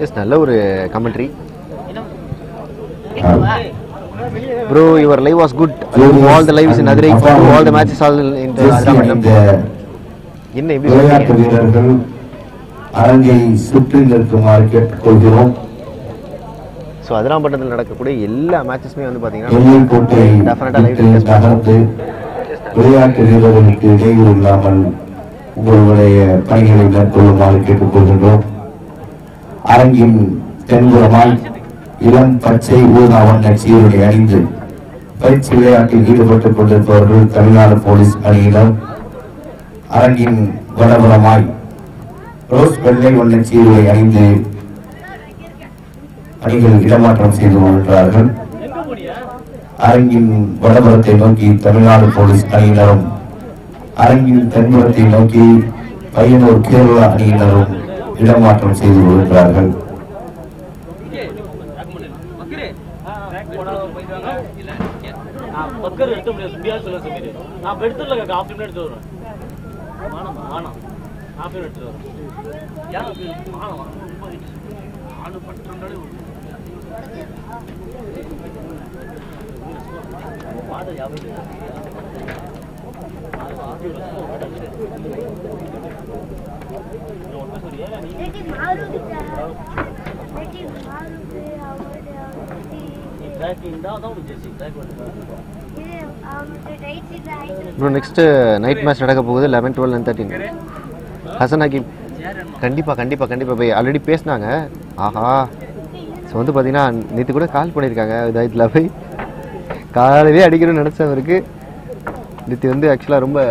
S நல்ல ஒரு commentary. Bro, your live was good. All the lives in Madurai, all the matches all in Adiramattam. என்ன எப்படி விளையாட்டு வீரர்கள் அரங்கை சுற்றி நிற்குமாறு கேட்டுக்கொள்கிறோம். ஸோ அதிராம்பட்டத்தில் நடக்கக்கூடிய எல்லா மேட்சஸுமே வந்து பார்த்தீங்கன்னா விளையாட்டு வீரர்களுக்கு இடையூறு இல்லாமல் உங்களுடைய பணிகளை மேற்கொள்ளுமாறு கேட்டுக்கொள்கின்றோம். அரங்கின் தென்புறமாய் இளம் பச்சை ஊதா வண்ண சீருடை அணிந்து பயிற்சி விளையாட்டில் ஈடுபட்டுக் கொண்டிருப்பவர்கள் தமிழ்நாடு போலீஸ் அணியினர். அரங்கின் வடபுறமாய் ரோஸ் வெள்ளை வண்ண சீருடை அணிந்து அணிகள் இடமாற்றம் செய்து வருகிறார்கள். அரங்கின் வடபுறத்தை நோக்கி தமிழ்நாடு போலீஸ் அணியினரும் அரங்கின் தென்புறத்தை நோக்கி பையனூர் கேரளா அணியினரும் இடமாற்றம் செய்து வருகிறார்கள். ப்ரோ நெக்ஸ்ட் நைட் மேட்ச் நடக்க போகுது 11, 12 and 13. ஹசன் ஹக்கீம் கண்டிப்பாக போய் ஆல்ரெடி பேசினாங்க. ஆஹா, ஸோ வந்து பார்த்தீங்கன்னா நேற்று கூட கால் பண்ணியிருக்காங்க. இதாயத்தில் போய் காலையிலே அடிக்கணும்னு நினச்சவருக்கு நேற்று வந்து ஆக்சுவலாக ரொம்ப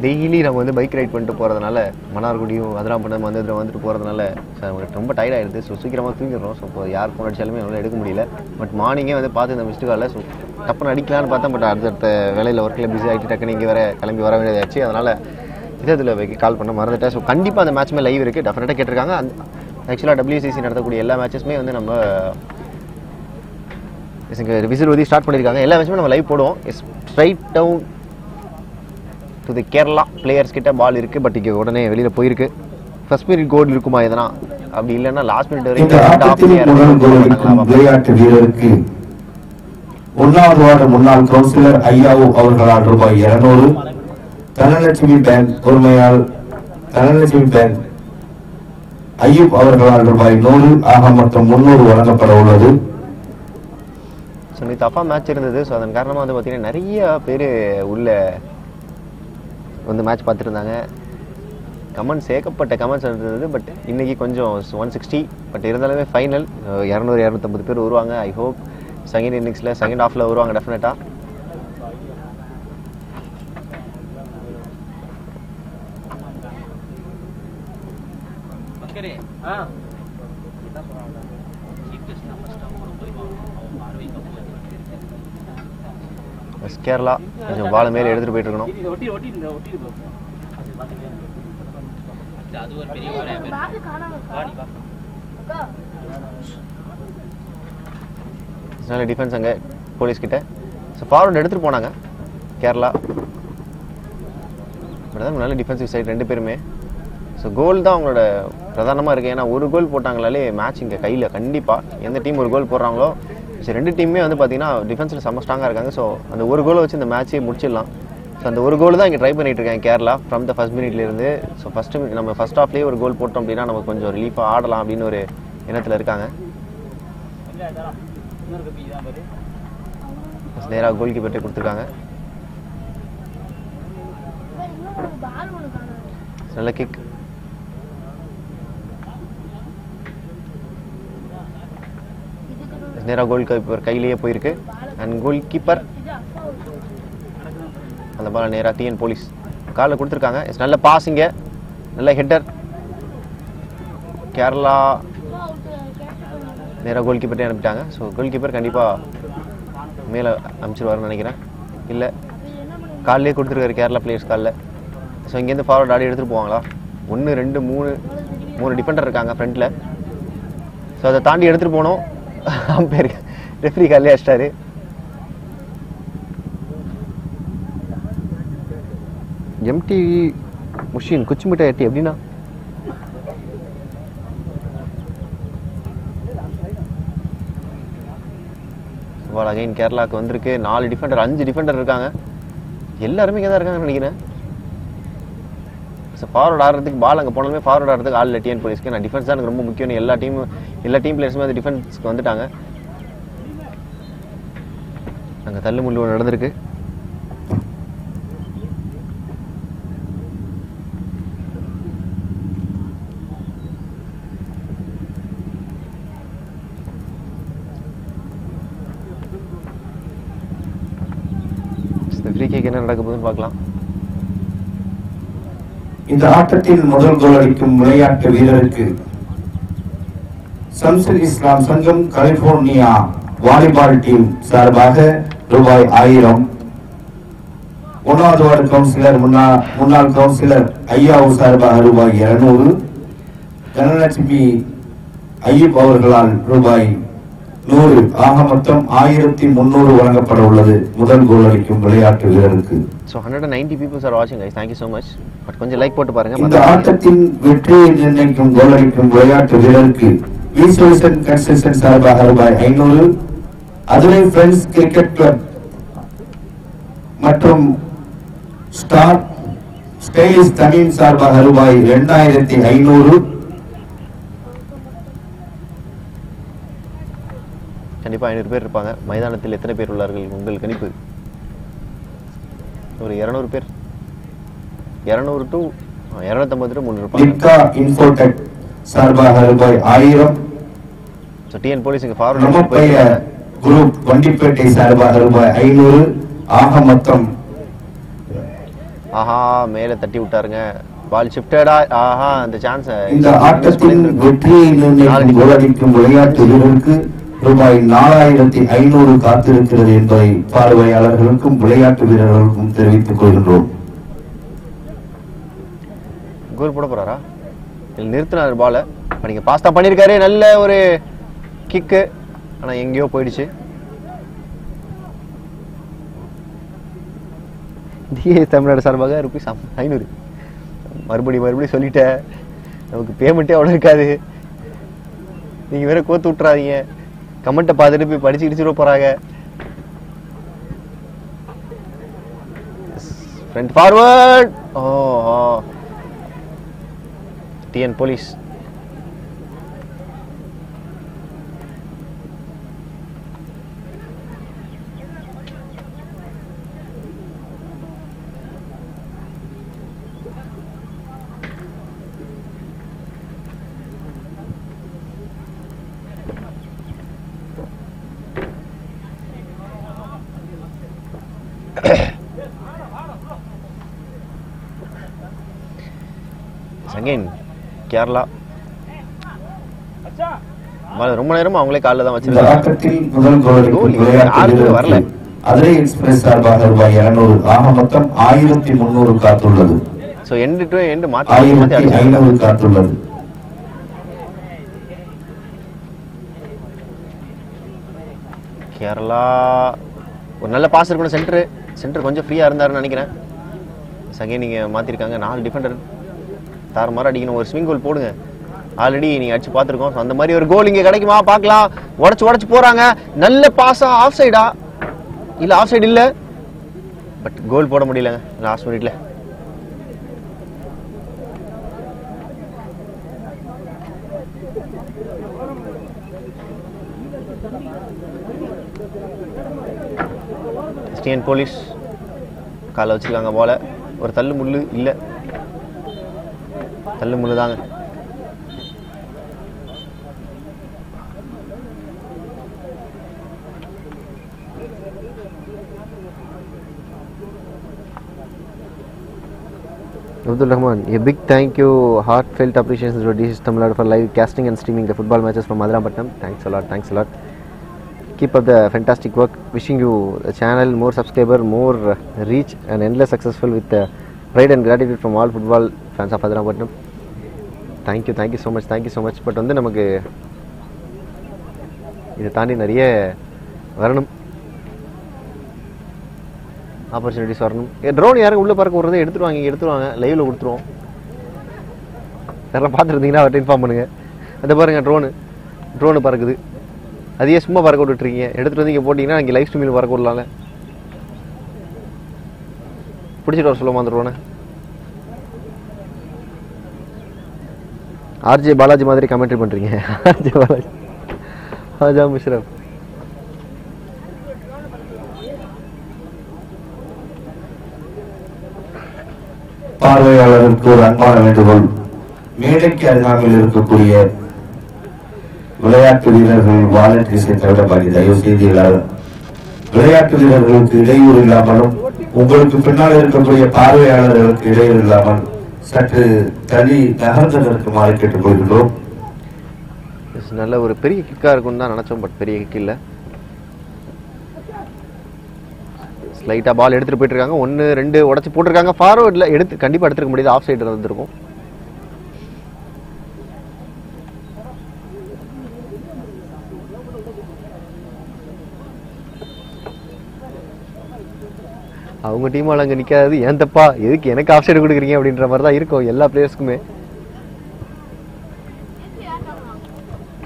டெய்லி நம்ம வந்து பைக் ரைட் பண்ணிட்டு போகிறதுனால மன்னார்குடியும் அதிராம்பட்டம் வந்துட்டு போகிறதுனால சார் ரொம்ப டயர்ட் ஆகிடுது. ஸோ சீக்கிரமாக தூங்கிடுறோம். ஸோ இப்போ யார் ஃபோன் அடிச்சாலுமே என்னால் எடுக்க முடியல. பட் மார்னிங்கே வந்து பார்த்து இந்த மிஸ்டு காலில் ஸோ டப்புன்னு அடிக்கலான்னு பார்த்தேன். பட் அடுத்த வேலையில் ஒர்க்கில் பிஸி ஆகிட்டு டக்குன்னு இங்கே வேறு கிளம்பி வர வேண்டியதாச்சு. அதனால் இதில் கால் பண்ண மறந்துட்டேன். ஸோ கண்டிப்பாக அந்த மேட்ச்மே லைவ் இருக்குது. டெஃபினட்டாக கேட்டிருக்காங்க. ஆக்சுவலாக WCC நடத்தக்கூடிய எல்லா மேட்சஸுமே வந்து நம்ம விசில் ஊதி ஸ்டார்ட் பண்ணியிருக்காங்க. எல்லா மேட்சுமே நம்ம லைவ் போடுவோம். Straight down to the Kerala players கிட்ட பால் இருக்குது. பட் இங்கே உடனே வெளியில் போயிருக்கு. ஃபர்ஸ்ட் மினிட் கோல் இருக்குமா எதனா, அப்படி இல்லைன்னா லாஸ்ட் மினிட் வரைக்கும் விளையாட்டு வீரருக்கு 1வது வார்டு முன்னாள் கவுன்சிலர் ஐயாவு அவர்களால் ரூபாய் 200, தனலட்சுமி பேங்க் உரிமையால் தனலட்சுமி பேங்க் ஐயூப் அவர்களால் ரூபாய் 100 ஆக மொத்தம் 300 வழங்கப்பட உள்ளது. ஸோ நேற்று அப்பா மேட்ச் இருந்தது. ஸோ அதன் காரணமாக வந்து பார்த்தீங்கன்னா நிறைய பேர் உள்ள வந்து மேட்ச் பார்த்துருந்தாங்க. கமெண்ட்ஸ் ஏகப்பட்ட கமெண்ட்ஸ் இருந்தது. பட் இன்றைக்கி கொஞ்சம் 160. பட் இருந்தாலுமே ஃபைனல் 200, 250 பேர் வருவாங்க. ஐ ஹோப் செகண்ட் இன்னிங்ஸில் செகண்ட் ஹாஃபில் வருவாங்க டெஃபினட்டாக. கேரளா கொஞ்சம் பால் மேலே எடுத்துகிட்டு போயிட்டு இருக்கணும். நல்ல டிஃபென்ஸ் அங்கே போலீஸ் கிட்ட. ஸோ ஃபார்வர்ட் எடுத்துகிட்டு போனாங்க கேரளா. பட் தான் நல்ல டிஃபென்சிவ் சைட் 2 பேருமே. ஸோ கோல் தான் அவங்களோட பிரதானமாக இருக்குது. ஏன்னா ஒரு கோல் போட்டாங்களாலே மேட்ச் இங்கே கையில் கண்டிப்பாக எந்த டீம் ஒரு கோல் போடுறாங்களோ. ஸோ 2 டீமுமே வந்து பார்த்தீங்கன்னா டிஃபென்ஸில் செம்ம ஸ்ட்ராங்காக இருக்காங்க. ஸோ அந்த ஒரு கோலை வச்சு இந்த மேட்ச்சே முடிச்சிடலாம். ஸோ அந்த ஒரு கோல் தான் இங்கே ட்ரை பண்ணிட்டு இருக்காங்க கேரளா ஃப்ரம் த ஃபர்ஸ்ட் மினிட்லேருந்து. ஸோ நம்ம ஃபர்ஸ்ட் ஹாஃப்லேயே ஒரு கோல் போட்டோம் அப்படின்னா நம்ம கொஞ்சம் ரிலீஃபாக ஆடலாம் அப்படின்னு ஒரு எண்ணத்தில் இருக்காங்க. நேராக கோல் கீப்பர்ட்டே கொடுத்துருக்காங்க. நல்ல கிக். நேராக கோல் கீப்பர் கையிலேயே போயிருக்கு. அண்ட் கோல் கீப்பர் அந்த பால் நேராக டிஎன் போலீஸ் காலில் கொடுத்துருக்காங்க. நல்ல பாஸிங்க, நல்ல ஹெட்டர். கேரளா நேராக கோல் கீப்பர்ட்டே அனுப்பிட்டாங்க. ஸோ கோல் கீப்பர் கண்டிப்பாக மேலே அனுப்பிச்சிருவாருன்னு நினைக்கிறேன். இல்லை, காலிலே கொடுத்துருக்காரு கேரளா பிளேயர்ஸ் காலில். ஸோ இங்கேருந்து ஃபார்வர்ட் ஆடி எடுத்துகிட்டு போவாங்களா? 1, 2, 3 டிஃபெண்டர் இருக்காங்க ஃப்ரண்ட்டில். ஸோ அதை தாண்டி எடுத்துகிட்டு போனோம். அம்பேர் ரெஃப்ரி காலிலே அடிச்சிட்டாரு. எம்டி முஷின் குச்சி மிட்டாய் எட்டி எப்படின்னா பால் அகைன் கேரளாவுக்கு வந்திருக்கு. 4 டிஃபெண்டர் 5 டிஃபெண்டர் இருக்காங்க. எல்லாருமே இங்கே தான் இருக்காங்கன்னு நினைக்கிறேன். ஸோ ஃபார்வர்ட் ஆடுறதுக்கு பால் அங்கே போனாலுமே ஃபார்வர்ட் ஆடுறதுக்கு ஆள் இல்லை டிஎன் போலீஸ்க்கு. நான் டிஃபென்ஸ் தான் எனக்கு ரொம்ப முக்கியம். எல்லா டீம் பிளேயர்ஸுமே அந்த டிஃபென்ஸ்க்கு வந்துட்டாங்க. அங்கே தள்ளு முள்ளு நடந்திருக்கு. ஃப்ரீ கிக் என்ன நடக்க போகுதுன்னு பார்க்கலாம். இந்த ஆட்டத்தில் முதல் கோல் அடிக்கும் விளையாட்டு வீரருக்கு சம்சுல் இஸ்லாம் சங்கம் கலிபோர்னியா வாலிபால் டீம் சார்பாக ரூபாய் 1000. 1வது வார்டு கவுன்சிலர் முன்னாள் கவுன்சிலர் ஐயாவு சார்பாக ரூபாய் 200. தனலட்சுமி ஐயப் அவர்களால் ரூபாய் 100. ஆக மொத்தம் 1300 வழங்கப்பட உள்ளது முதல் கோல் அடிக்கும் விளையாட்டு வீரருக்கு. So 190 people are watching guys. Thank you so much. But கொஞ்சம் லைக் போட்டு பாருங்க. இந்த ஆட்டத்தின் வெற்றியை நிர்ணயிக்கும் கோல் அடிக்கும் விளையாட்டு வீரருக்கு ஈஸ்வரன் கன்ஸ்ட்ரக்ஷன் சார்பாக ரூபாய் 500. அதுரை ஃப்ரெண்ட்ஸ் கிரிக்கெட் கிளப் மற்றும் ஸ்டார் ஸ்டைலிஷ் தமிழ் சார்பாக ரூபாய் 2500. கண்டிப்பா 500 பேர் இருப்பாங்க. மைதானத்தில் எத்தனை பேர் உள்ளார்கள் உங்கள் கணிப்பு? ஒரு 200 பேர். 200 to 250 to 300 இருப்பாங்க. நிக்கா இன்ஃபோடெக் சார்பாக ரூபாய் 1000. சோ டிஎன் போலீஸ் இங்க ஃபார்வர்ட் நமப்பைய குரூப் வண்டிப்பேட்டை சார்பாக ரூபாய் 500. ஆக மொத்தம் ஆஹா மேல தட்டி விட்டாருங்க. பால் ஷிஃப்டடா. ஆஹா அந்த சான்ஸ். இந்த ஆட்டத்தின் வெற்றியை நிர்ணயிக்கும் கோல் அடிக்கும் விளையாட்டு வீரருக்கு ரூபாய் 4500 காத்திருக்கிறது என்பதை பார்வையாளர்களுக்கும் விளையாட்டு வீரர்களுக்கும் தெரிவித்துக் கொள்கின்றோம். கோல் போட போறாரா? இல்ல நிறுத்தினார் பால. நீங்க பாஸ் தான் பண்ணிருக்காரு. நல்ல ஒரு கிக்கு. ஆனா எங்கேயோ போயிடுச்சு. டிஏ தமிழ்நாடு சார்பாக ₹500. மறுபடியும் சொல்லிட்டேன். நமக்கு பேமெண்ட்டே அவ்வளோ இருக்காது. நீங்க வேற கோத்து விட்டுறாதீங்க. கமெண்ட்டை பார்த்துட்டு போய் படிச்சுக்கிட்டு போறாங்க. Front forward. Oh TN police. Again Kerala ரொம்ப நேரமா அவங்களே காலில் தான் வச்சிருக்காங்க. வரல. அதுரை எக்ஸ்பிரஸ் சார்பாக ரூபாய் 200. ஆக மொத்தம் 1300 காத்துள்ளது. சோ எண்ட் டு எண்ட் மாத்தி 1500 காத்துள்ளது. கேரளா ஒரு நல்ல பாஸ் இருக்கணும். சென்டர் கொஞ்சம் ஃப்ரீயா இருந்தாருன்னு நினைக்கிறேன். அகைன் நீங்க மாத்திருக்காங்க. 4 டிஃபெண்டர் தாறுமாற அடிக்கணும். ஒரு ஸ்விங் கோல் போடுங்க. ஆல்ரெடி நீங்க அடிச்சு பார்த்துருக்கோம். அந்த மாதிரி ஒரு கோல் இங்க கிடைக்குமா பார்க்கலாம். உடச்சு போறாங்க. நல்ல பாஸா? ஆஃப் சைடா? இல்ல ஆஃப் சைடு இல்ல. பட் கோல் போட முடியலங்க லாஸ்ட் மினிட்ல. டிஎன் போலீஸ் காலை வச்சிருக்காங்க. போல ஒரு தள்ளு முள்ளு இல்ல. தள்ளு முள்ளு தாங்க. Abdul Rahman, a big thank you, heartfelt appreciation to DCS Tamil Nadu for live casting and streaming the football matches from Madurai. Thanks a lot. Keep up the fantastic work. Wishing you the channel more subscriber, more reach and endless successful with pride and gratitude from all football fans of Madurai. Thank you so much. But வந்து நமக்கு இதை தாண்டி நிறைய வரணும், opportunities வரணும். Drone யாரும் உள்ளே பறக்க விட்றதை எடுத்துருவாங்க. லைவில் கொடுத்துருவோம். யாரும் பார்த்துருந்தீங்கன்னா அவர்கிட்ட இன்ஃபார்ம் பண்ணுங்கள். அதை பாருங்கள், ட்ரோனு பறக்குது. அதையே சும்மா பறக்க விட்டுருக்கீங்க. எடுத்துகிட்டு வந்து இங்கே போட்டிங்கன்னா இங்கே லைவ் ஸ்ட்ரீமில் பறக்க விடலாம்ல. பிடிச்சிட்டு வர சொல்ல வந்துடுவோண்ணே. ஆர்ஜே பாலாஜி மாதிரி கமெண்ட்ரி பண்ணுறீங்க. ஆர்ஜே பாலாஜி, ஆஜா முஷ்ரப். பார்வையாளருக்கு ஒரு அன்பான வேண்டுகோள். மேடைக்கு அருகாமையில் இருக்கக்கூடிய விளையாட்டு வீரர்கள் வாலண்டியர்ஸை தவிர பாக்கி தயவு செய்து எல்லாரும் விளையாட்டு வீரர்களுக்கு இடையூறு இல்லாமலும் உங்களுக்கு பின்னால் இருக்கக்கூடிய பார்வையாளர்களுக்கு இடையூறு இல்லாமல் சற்று தள்ளி நகர்ந்ததற்குமாறு கேட்டுக் கொள்கின்றோம். நல்ல ஒரு பெரிய கிக்காக இருக்கும்னு தான் நினச்சோம், பட் பெரிய கிக் இல்லை. ஸ்லைட்டாக பால் எடுத்துகிட்டு போயிட்டு இருக்காங்க. 1-2 உடச்சி போட்டிருக்காங்க. ஃபார்வர்டில் எடுத்து கண்டிப்பாக எடுத்துருக்க முடியாது, ஆஃப் சைடு வந்துருக்கும். அவங்க டீமால் அங்கே நிற்காது. ஏன் தப்பா, எதுக்கு எனக்கு ஆஃப் சைடு கொடுக்குறீங்க அப்படின்ற மாதிரி தான் இருக்கும் எல்லா பிளேயர்ஸ்க்குமே.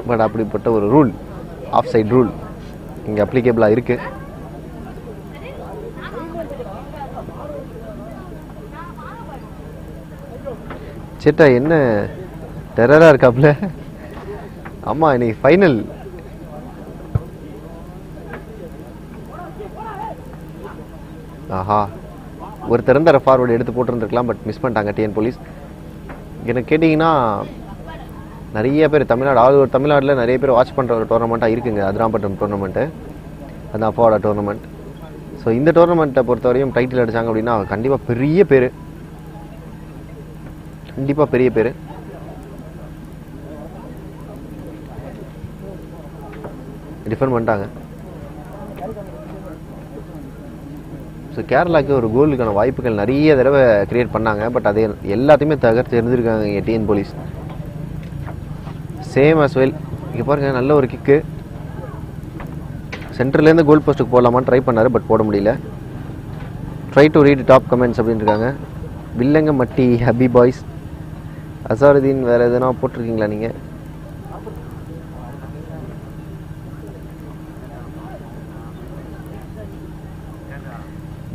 பட் அப்படிப்பட்ட ஒரு ரூல், ஆஃப் சைடு ரூல் இங்கே அப்ளிகேபிளாக இருக்குது. சேட்டா என்ன டெரராக இருக்காப்புல. ஆமாம், இன்னைக்கு ஃபைனல். ஆஹா, ஒரு திறந்த ஃபார்வர்டு எடுத்து போட்டுருந்துருக்கலாம், பட் மிஸ் பண்ணிட்டாங்க டிஎன் போலீஸ். எனக்கு கேட்டிங்கன்னா நிறைய பேர் தமிழ்நாட்டில் நிறைய பேர் வாட்ச் பண்ணுற ஒரு டோர்னமெண்ட்டாக இருக்குங்க அதிராம்பட்டம் டோர்னமெண்ட்டு. அதுதான் அஃபோர்டா டோர்னமெண்ட். ஸோ இந்த டோர்னமெண்ட்டை பொறுத்தவரையும் டைட்டில் அடித்தாங்க அப்படின்னா கண்டிப்பாக பெரிய பேர், கண்டிப்பாக பெரிய பேர். டிஃபெண்ட் பண்ணிட்டாங்க. ஸோ கேரளாவுக்கு ஒரு கோலுக்கான வாய்ப்புகள் நிறைய தடவை கிரியேட் பண்ணாங்க, பட் அதை எல்லாத்தையுமே தகர்த்து இருந்திருக்காங்க இங்கே TN police. Same as well. இங்கே பாருங்கள், நல்ல ஒரு கிக்கு. சென்டர்லேருந்து கோல் போஸ்ட்டுக்கு போடலாமான்னு ட்ரை பண்ணார், பட் போட முடியல. Try to read top comments அப்படின்னு இருக்காங்க. வில்லங்க மட்டி ஹபி பாய்ஸ் அசாருதீன், வேறு எதுனா போட்டிருக்கீங்களா நீங்கள்?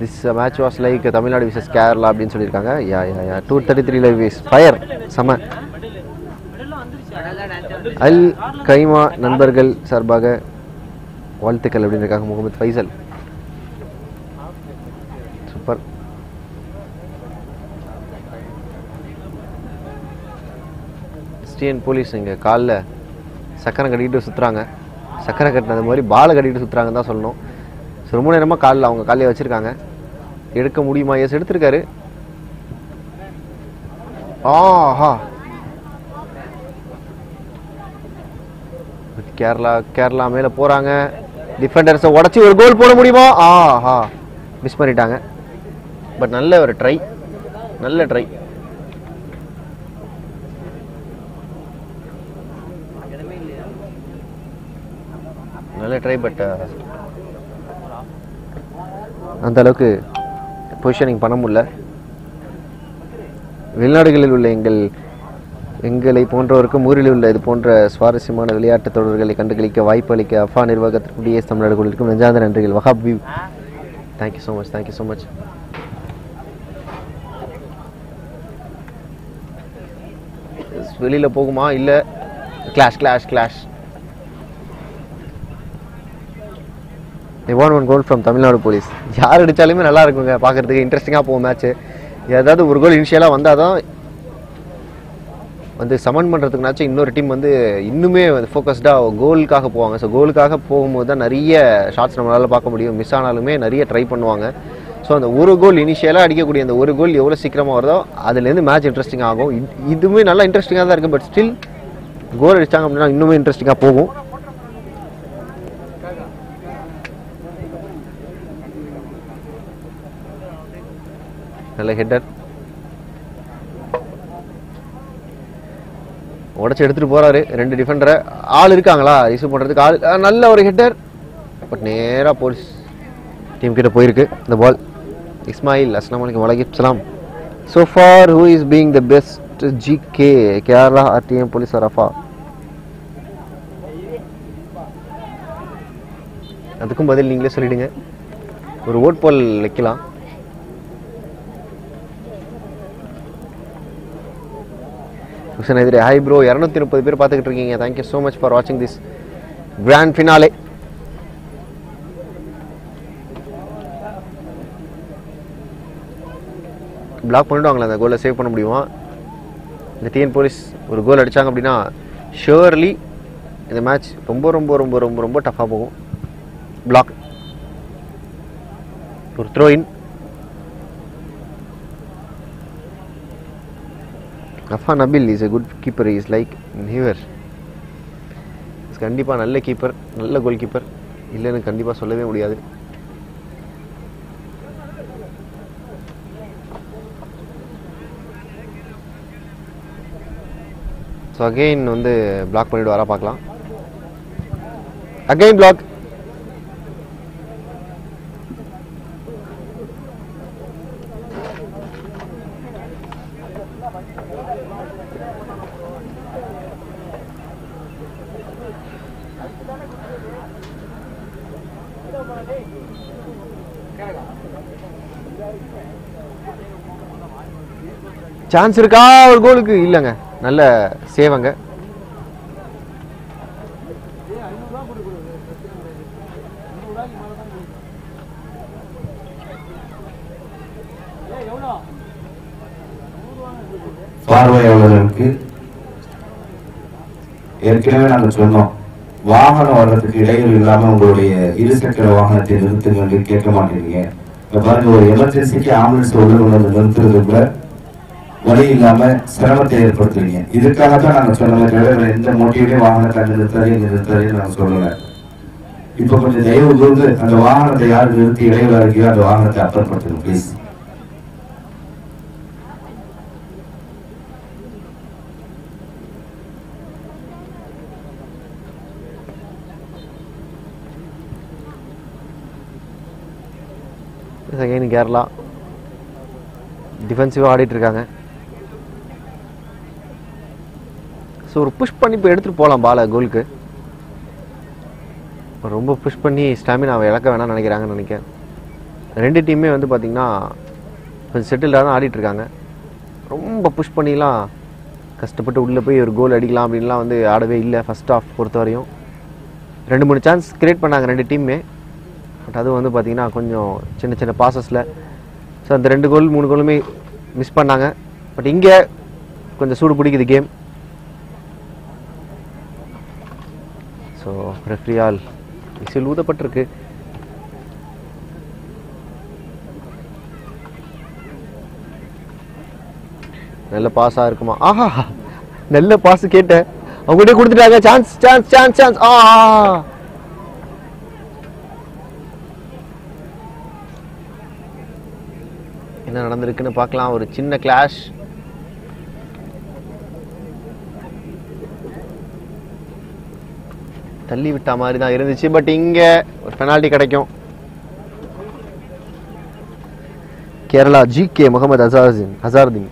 This match was like Tamil Nadu versus Kerala அப்படின்னு சொல்லியிருக்காங்க. Yeah 233 live is fire. செம. அல் கைமா நண்பர்கள் சார்பாக வாழ்த்துக்கள் அப்படின்னு இருக்காங்க. Mohammed Faisal, super. TN police இங்கே காலில் சக்கரை கட்டிக்கிட்டு சுற்றுறாங்க. சக்கரை கட்டினது மாதிரி பாலை கட்டிக்கிட்டு சுற்றுறாங்கன்னு தான் சொல்லணும். ஸோ ரொம்ப நேரமாக காலில் அவங்க காலையே வச்சுருக்காங்க. எடுக்க முடியுமா? எஸ், எடுத்திருக்காரு. ஆஹா, கேரளா மேலே போகிறாங்க. டிஃபெண்டர்ஸை உடச்சி ஒரு கோல் போட முடியுமா? ஆஹா, மிஸ் பண்ணிட்டாங்க. பட் நல்ல ஒரு ட்ரை, நல்ல ட்ரை. நல்ல ட்ரை, பட் அந்த அளவுக்கு பொசிஷனிங் பண்ண முடியல. வெளிநாடுகளில் உள்ள எங்களை போன்றவருக்கும் ஊரில் உள்ள இது போன்ற சுவாரஸ்யமான விளையாட்டுத் தொடர்களை கண்டுகளிக்க வாய்ப்பு அளிக்க அஃபா நிர்வாகத்திற்கு டிஎஸ் தமிழ்நாடு குழுவிற்கும் நெஞ்சார்ந்த நன்றிகள். Wahab view, thank you so much, thank you so much. வெளியில் போகுமா? இல்லை, clash. One goal from Tamil Nadu police. யார் அடித்தாலுமே நல்லா இருக்குங்க, பார்க்குறதுக்கு இன்ட்ரெஸ்டிங்காக போகும் மேட்ச்சு. ஏதாவது ஒரு கோல் இனிஷியலாக வந்தால் தான் வந்து சமன் பண்ணுறதுக்குனாச்சும் இன்னொரு டீம் வந்து இன்னுமே ஃபோக்கஸ்டாக கோலுக்காக போவாங்க. ஸோ கோலுக்காக போகும்போது தான் நிறைய ஷாட்ஸ் நம்மளால் பார்க்க முடியும். மிஸ் ஆனாலுமே நிறைய ட்ரை பண்ணுவாங்க. ஸோ அந்த ஒரு கோல் இனிஷியலாக அடிக்கக்கூடிய அந்த ஒரு கோல் எவ்வளோ சீக்கிரமாக வருதோ அதுலேருந்து மேட்ச் இன்ட்ரெஸ்டிங் ஆகும். இதுவுமே நல்லா இன்ட்ரெஸ்டிங்காக தான் இருக்குது, பட் ஸ்டில் கோல் அடித்தாங்க அப்படின்னா இன்னுமே இன்ட்ரெஸ்டிங்காக போகும். நல்ல ஹெட்டர், உடச்சி எடுத்துகிட்டு போகிறாரு. 2 டிஃபெண்டரை ஆள் இருக்காங்களா ரிசீவ் பண்ணுறதுக்கு? ஆள். நல்ல ஒரு ஹெட்டர், பட் நேராக போலீஸ் டீம் கிட்ட போயிருக்கு இந்த பால். இஸ்மாயில், அஸ்லாம் வலைக்கம். வலைக்கம் சலாம். So far, who is being the best GK, Kerala or TN Police or Afa? அதுக்கும் பதில் நீங்களே சொல்லிடுங்க. ஒரு ஓட் போல் வைக்கலாம். எதிரே ஹாய் ப்ரோ, 230 பேர் பார்த்துக்கிட்டு இருக்கீங்க. தேங்க்யூ ஸோ மச் ஃபார் வாட்சிங் திஸ் கிராண்ட் ஃபினாலே. பிளாக் பண்ணிவிடுவாங்களா அந்த கோலை சேவ் பண்ண முடியுமா? இந்த டிஎன் போலீஸ் ஒரு கோல் அடித்தாங்க அப்படின்னா ஷுவர்லி இந்த மேட்ச் ரொம்ப ரொம்ப ரொம்ப ரொம்ப ரொம்ப டஃப்பாக போகும். பிளாக், ஒரு throw in. Affan Nabil is a good keeper. Is like Neuer. கண்டிப்பாக நல்ல கீப்பர், நல்ல கோல் கீப்பர், இல்லைன்னு கண்டிப்பாக சொல்லவே முடியாது. ஸோ அகெயின் வந்து பிளாக் பண்ணிவிட்டு வர பார்க்கலாம். Again black. சான்ஸ் இருக்கா ஒரு கோலுக்கு? இல்லைங்க, நல்ல சேவங்க. பார்வையாளர்களுக்கு ஏற்கனவே நாங்கள் சொன்னோம், வாகனம் வர்றதுக்கு இடையூறு இல்லாம உங்களுடைய இருசக்கர வாகனத்தை நிறுத்துங்க கேட்க மாட்டேங்க. இப்ப பாருங்க, ஒரு எமர்ஜென்சிக்கு ஆம்புலன்ஸ் உள்ள கொண்டு நிறுத்துறதுக்குள்ள வழி இல்லாம சிரமத்தை ஏற்படுத்துறீங்க. இதுக்காகத்தான் நாங்க சொன்ன எந்த மோட்டிவ்லயும் வாகனத்தை அங்க நிறுத்தாதே நாங்க சொல்லல. இப்ப கொஞ்சம் தயவு கூர்ந்து அந்த வாகனத்தை யாரு நிறுத்தி இடையூறா இருக்கையோ அந்த வாகனத்தை அப்புறப்படுத்துங்க பிளீஸ். கேரளா டிஃபென்சிவாக ஆடிட்டு இருக்காங்க. ஸோ ஒரு புஷ் பண்ணி இப்போ எடுத்துகிட்டு போகலாம் பாலை கோலுக்கு. ரொம்ப புஷ் பண்ணி ஸ்டாமினாவை இழக்க வேணாம்னு நினைக்கிறாங்கன்னு நினைக்கிறேன். ரெண்டு டீமே வந்து பார்த்திங்கன்னா கொஞ்சம் செட்டில்டாக தான் ஆடிட்டுருக்காங்க. ரொம்ப புஷ் பண்ணிலாம் கஷ்டப்பட்டு உள்ளே போய் ஒரு கோல் அடிக்கலாம் அப்படின்லாம் வந்து ஆடவே இல்லை. ஃபஸ்ட் ஆஃப் பொறுத்த வரையும் 2-3 சான்ஸ் க்ரியேட் பண்ணாங்க ரெண்டு டீமே. பட் அதுவும் வந்து பார்த்திங்கன்னா கொஞ்சம் சின்ன சின்ன பாசஸில். ஸோ அந்த 2 கோல் 3 கோலுமே மிஸ் பண்ணாங்க. பட் இங்கே கொஞ்சம் சூடு பிடிக்குது கேம். ஸோ ரெஃப்ரியால் விசில் ஊதப்பட்டிருக்கு. நல்ல பாஸாக இருக்குமா? ஆஹா, நல்ல பாஸ் கேட்டேன், அவங்ககிட்ட கொடுத்துட்டாங்க. Chance chance chance chance. என்ன நடந்திருக்குன்னு பார்க்கலாம். ஒரு சின்ன கிளாஷ். தள்ளி விட்ட மாதிரி தான் இருந்துச்சு. பட் இங்க ஒரு பெனால்டி கிடைக்கும். Kerala GK Mohammed Azharuddin.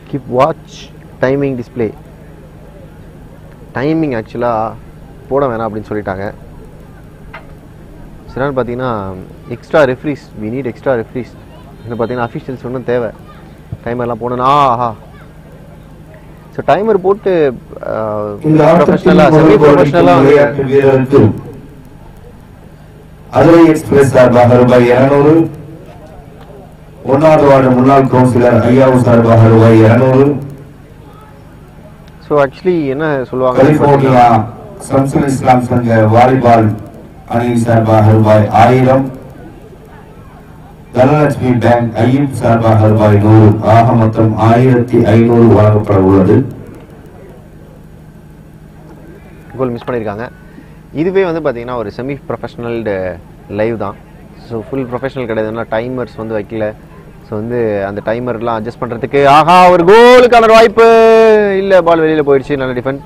Keep watch timing display. Timing ஆக்சுவலாக போட வேணாம் அப்படின்னு சொல்லிட்டாங்க. சிலன்னு பார்த்தீங்கன்னா extra referees, we need extra referees. இன்னும் பார்த்தீங்கன்னா அஃபிஷியல்ஸ் ஒன்றும் தேவை. டைமர்லாம் போடணும். ஸோ டைமர் போட்டு ப்ரொஃபஷனலாக செமி ப்ரொஃபஷனலாக அதுரை எக்ஸ்பிரஸ் சார்பாக ரூபாய் 200, 1வது வார்டு முன்னாள் கவுன்சிலர் ஐயாவு சார்பாக ரூபாய் 200. ஸோ ஆக்சுவலி என்ன சொல்லுவாங்க, கலிபோர்னியா சம்சுல் இஸ்லாம் சங்க வாலிபால் அணி சார்பாக ரூபாய் 1000, தனலட்சுமி பேங்க் ஐயூப் சார்பாக ரூபாய் 100. ஆக மொத்தம் 1500 வழங்கப்பட உள்ளது. கோல் மிஸ் பண்ணியிருக்காங்க. இதுவே வந்து பார்த்தீங்கன்னா ஒரு செமி ப்ரொஃபஷனல் லைவ் தான். ஸோ ஃபுல் ப்ரொஃபஷனல் கிடையாதுன்னா டைமர்ஸ் வந்து வைக்கல. ஸோ வந்து அந்த டைமர்லாம் அட்ஜஸ்ட் பண்ணுறதுக்கு ஒரு கோலுக்கான வாய்ப்பு இல்லை. பால் வெளியில் போயிடுச்சு. நல்ல டிஃபென்ஸ்.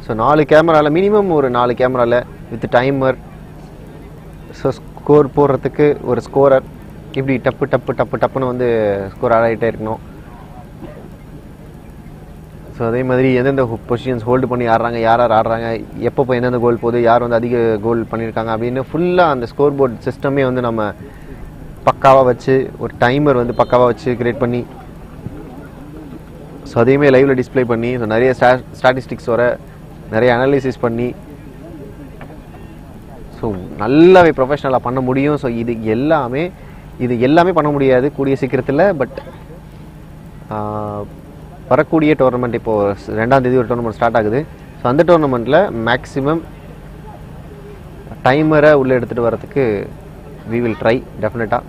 ஸோ 4 கேமராவில் மினிமம் ஒரு 4 கேமராவில் வித் டைமர். ஸோ ஸ்கோர் போடுறதுக்கு ஒரு ஸ்கோரர் இப்படி டப்புன்னு வந்து ஸ்கோர் ஆகிட்டே இருக்கணும். ஸோ அதே மாதிரி எந்தெந்த பொசிஷன்ஸ் ஹோல்டு பண்ணி ஆடுறாங்க, யார் ஆடுறாங்க, எப்போ எந்தெந்த கோல் போகுது, யார் வந்து அதிக கோல் பண்ணியிருக்காங்க அப்படின்னு ஃபுல்லாக அந்த ஸ்கோர் போர்ட் சிஸ்டமே வந்து நம்ம பக்காவாக வச்சு ஒரு டைமர் வந்து பக்காவாக வச்சு கிரியேட் பண்ணி ஸோ அதையுமே லைவில் டிஸ்பிளே பண்ணி ஸோ நிறைய ஸ்டாட்டிஸ்டிக்ஸ் வர நிறைய அனாலிசிஸ் பண்ணி ஸோ நல்லாவே ப்ரொஃபஷ்னலாக பண்ண முடியும். ஸோ இது எல்லாமே பண்ண முடியாது கூடிய சீக்கிரத்தில். பட் வரக்கூடிய டோர்னமெண்ட் இப்போது 2ஆம் தேதி ஒரு டோர்னமெண்ட் ஸ்டார்ட் ஆகுது. ஸோ அந்த டோர்னமெண்ட்டில் மேக்ஸிமம் டைமரை உள்ளே எடுத்துகிட்டு வரதுக்கு வி வில் ட்ரை. டெஃபினட்டாக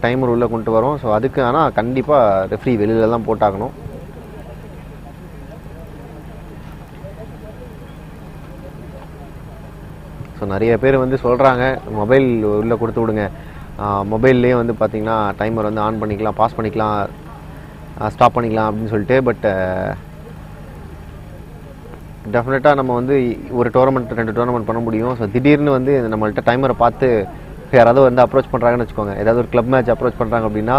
டைமர் உள்ளே கொண்டு வரோம். ஸோ அதுக்கு ஆனால் கண்டிப்பாக ரெஃப்ரி வெளியில தான் போட்டாகணும். ஸோ நிறைய பேர் வந்து சொல்கிறாங்க மொபைல் உள்ளே கொடுத்து விடுங்க, மொபைல்லேயே வந்து பார்த்திங்கன்னா டைமர் வந்து ஆன் பண்ணிக்கலாம், பாஸ் பண்ணிக்கலாம், ஸ்டாப் பண்ணிக்கலாம் அப்படின்னு சொல்லிட்டு. பட் டெஃபினட்டாக நம்ம வந்து ஒரு டோர்னமெண்ட் 2 டோர்னமெண்ட் பண்ண முடியும். ஸோ திடீர்னு வந்து நம்மள்கிட்ட டைமரை பார்த்து யாராவது வந்து அப்ரோச் பண்ணுறாங்கன்னு வச்சுக்கோங்க, ஏதாவது ஒரு கிளப் மேட்ச் அப்ரோச் பண்ணுறாங்க அப்படின்னா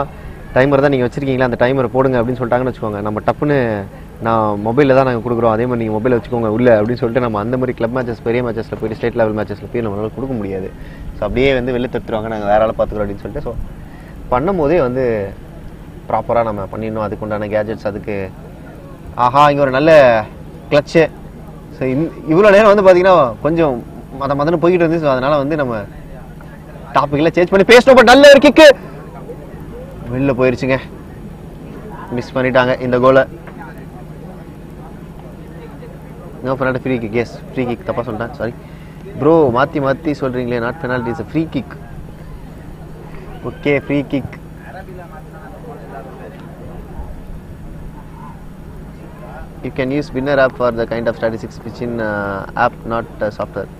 டைமர் தான் நீங்கள் வச்சுருக்கீங்களா, அந்த டைமரை போடுங்க அப்படின்னு சொல்லிட்டாங்கன்னு வச்சுக்கோங்க. நம்ம டப்புன்னு நான் மொபைலில் தான் நாங்கள் கொடுக்குறோம், அதே மாதிரி நீங்கள் மொபைலில் வச்சுக்கோங்க உள்ள அப்படின்னு சொல்லிட்டு நம்ம அந்த மாதிரி கிளப் மேட்சஸ் பெரிய மேட்சஸில் போய்ட்டு ஸ்டேட் லெவல் மேட்சஸில் போய் நம்மளால் கொடுக்க முடியாது. ஸோ அப்படியே வந்து வெளில தட்டுருவாங்க, நாங்கள் வேற ஆளை பார்த்துக்குறோம் அப்படின்னு சொல்லிட்டு. ஸோ பண்ணும் போதே வந்து ப்ராப்பராக நம்ம பண்ணிடணும். அதுக்கு உண்டான கேஜெட்ஸ் அதுக்கு இங்கே ஒரு நல்ல கிளச்சு. ஸோ இவ்வளோ நேரம் வந்து பார்த்தீங்கன்னா கொஞ்சம் மதன்னு போய்கிட்டு இருந்துச்சு. ஸோ அதனால் வந்து நம்ம டாபிக்ல சேஞ்ச் பண்ணி பேசணும். பட் நல்ல ஒரு கிக்கு வெளில போயிருச்சுங்க, மிஸ் பண்ணிட்டாங்க இந்த கோலை. Free kick, yes free kick, தப்பா சொல்லிட்டேன், சாரி ப்ரோ, மாற்றி சொல்கிறீங்களே, not penalty, is free kick. Okay, free kick. You can use winner app for the kind of statistics which in app, not software.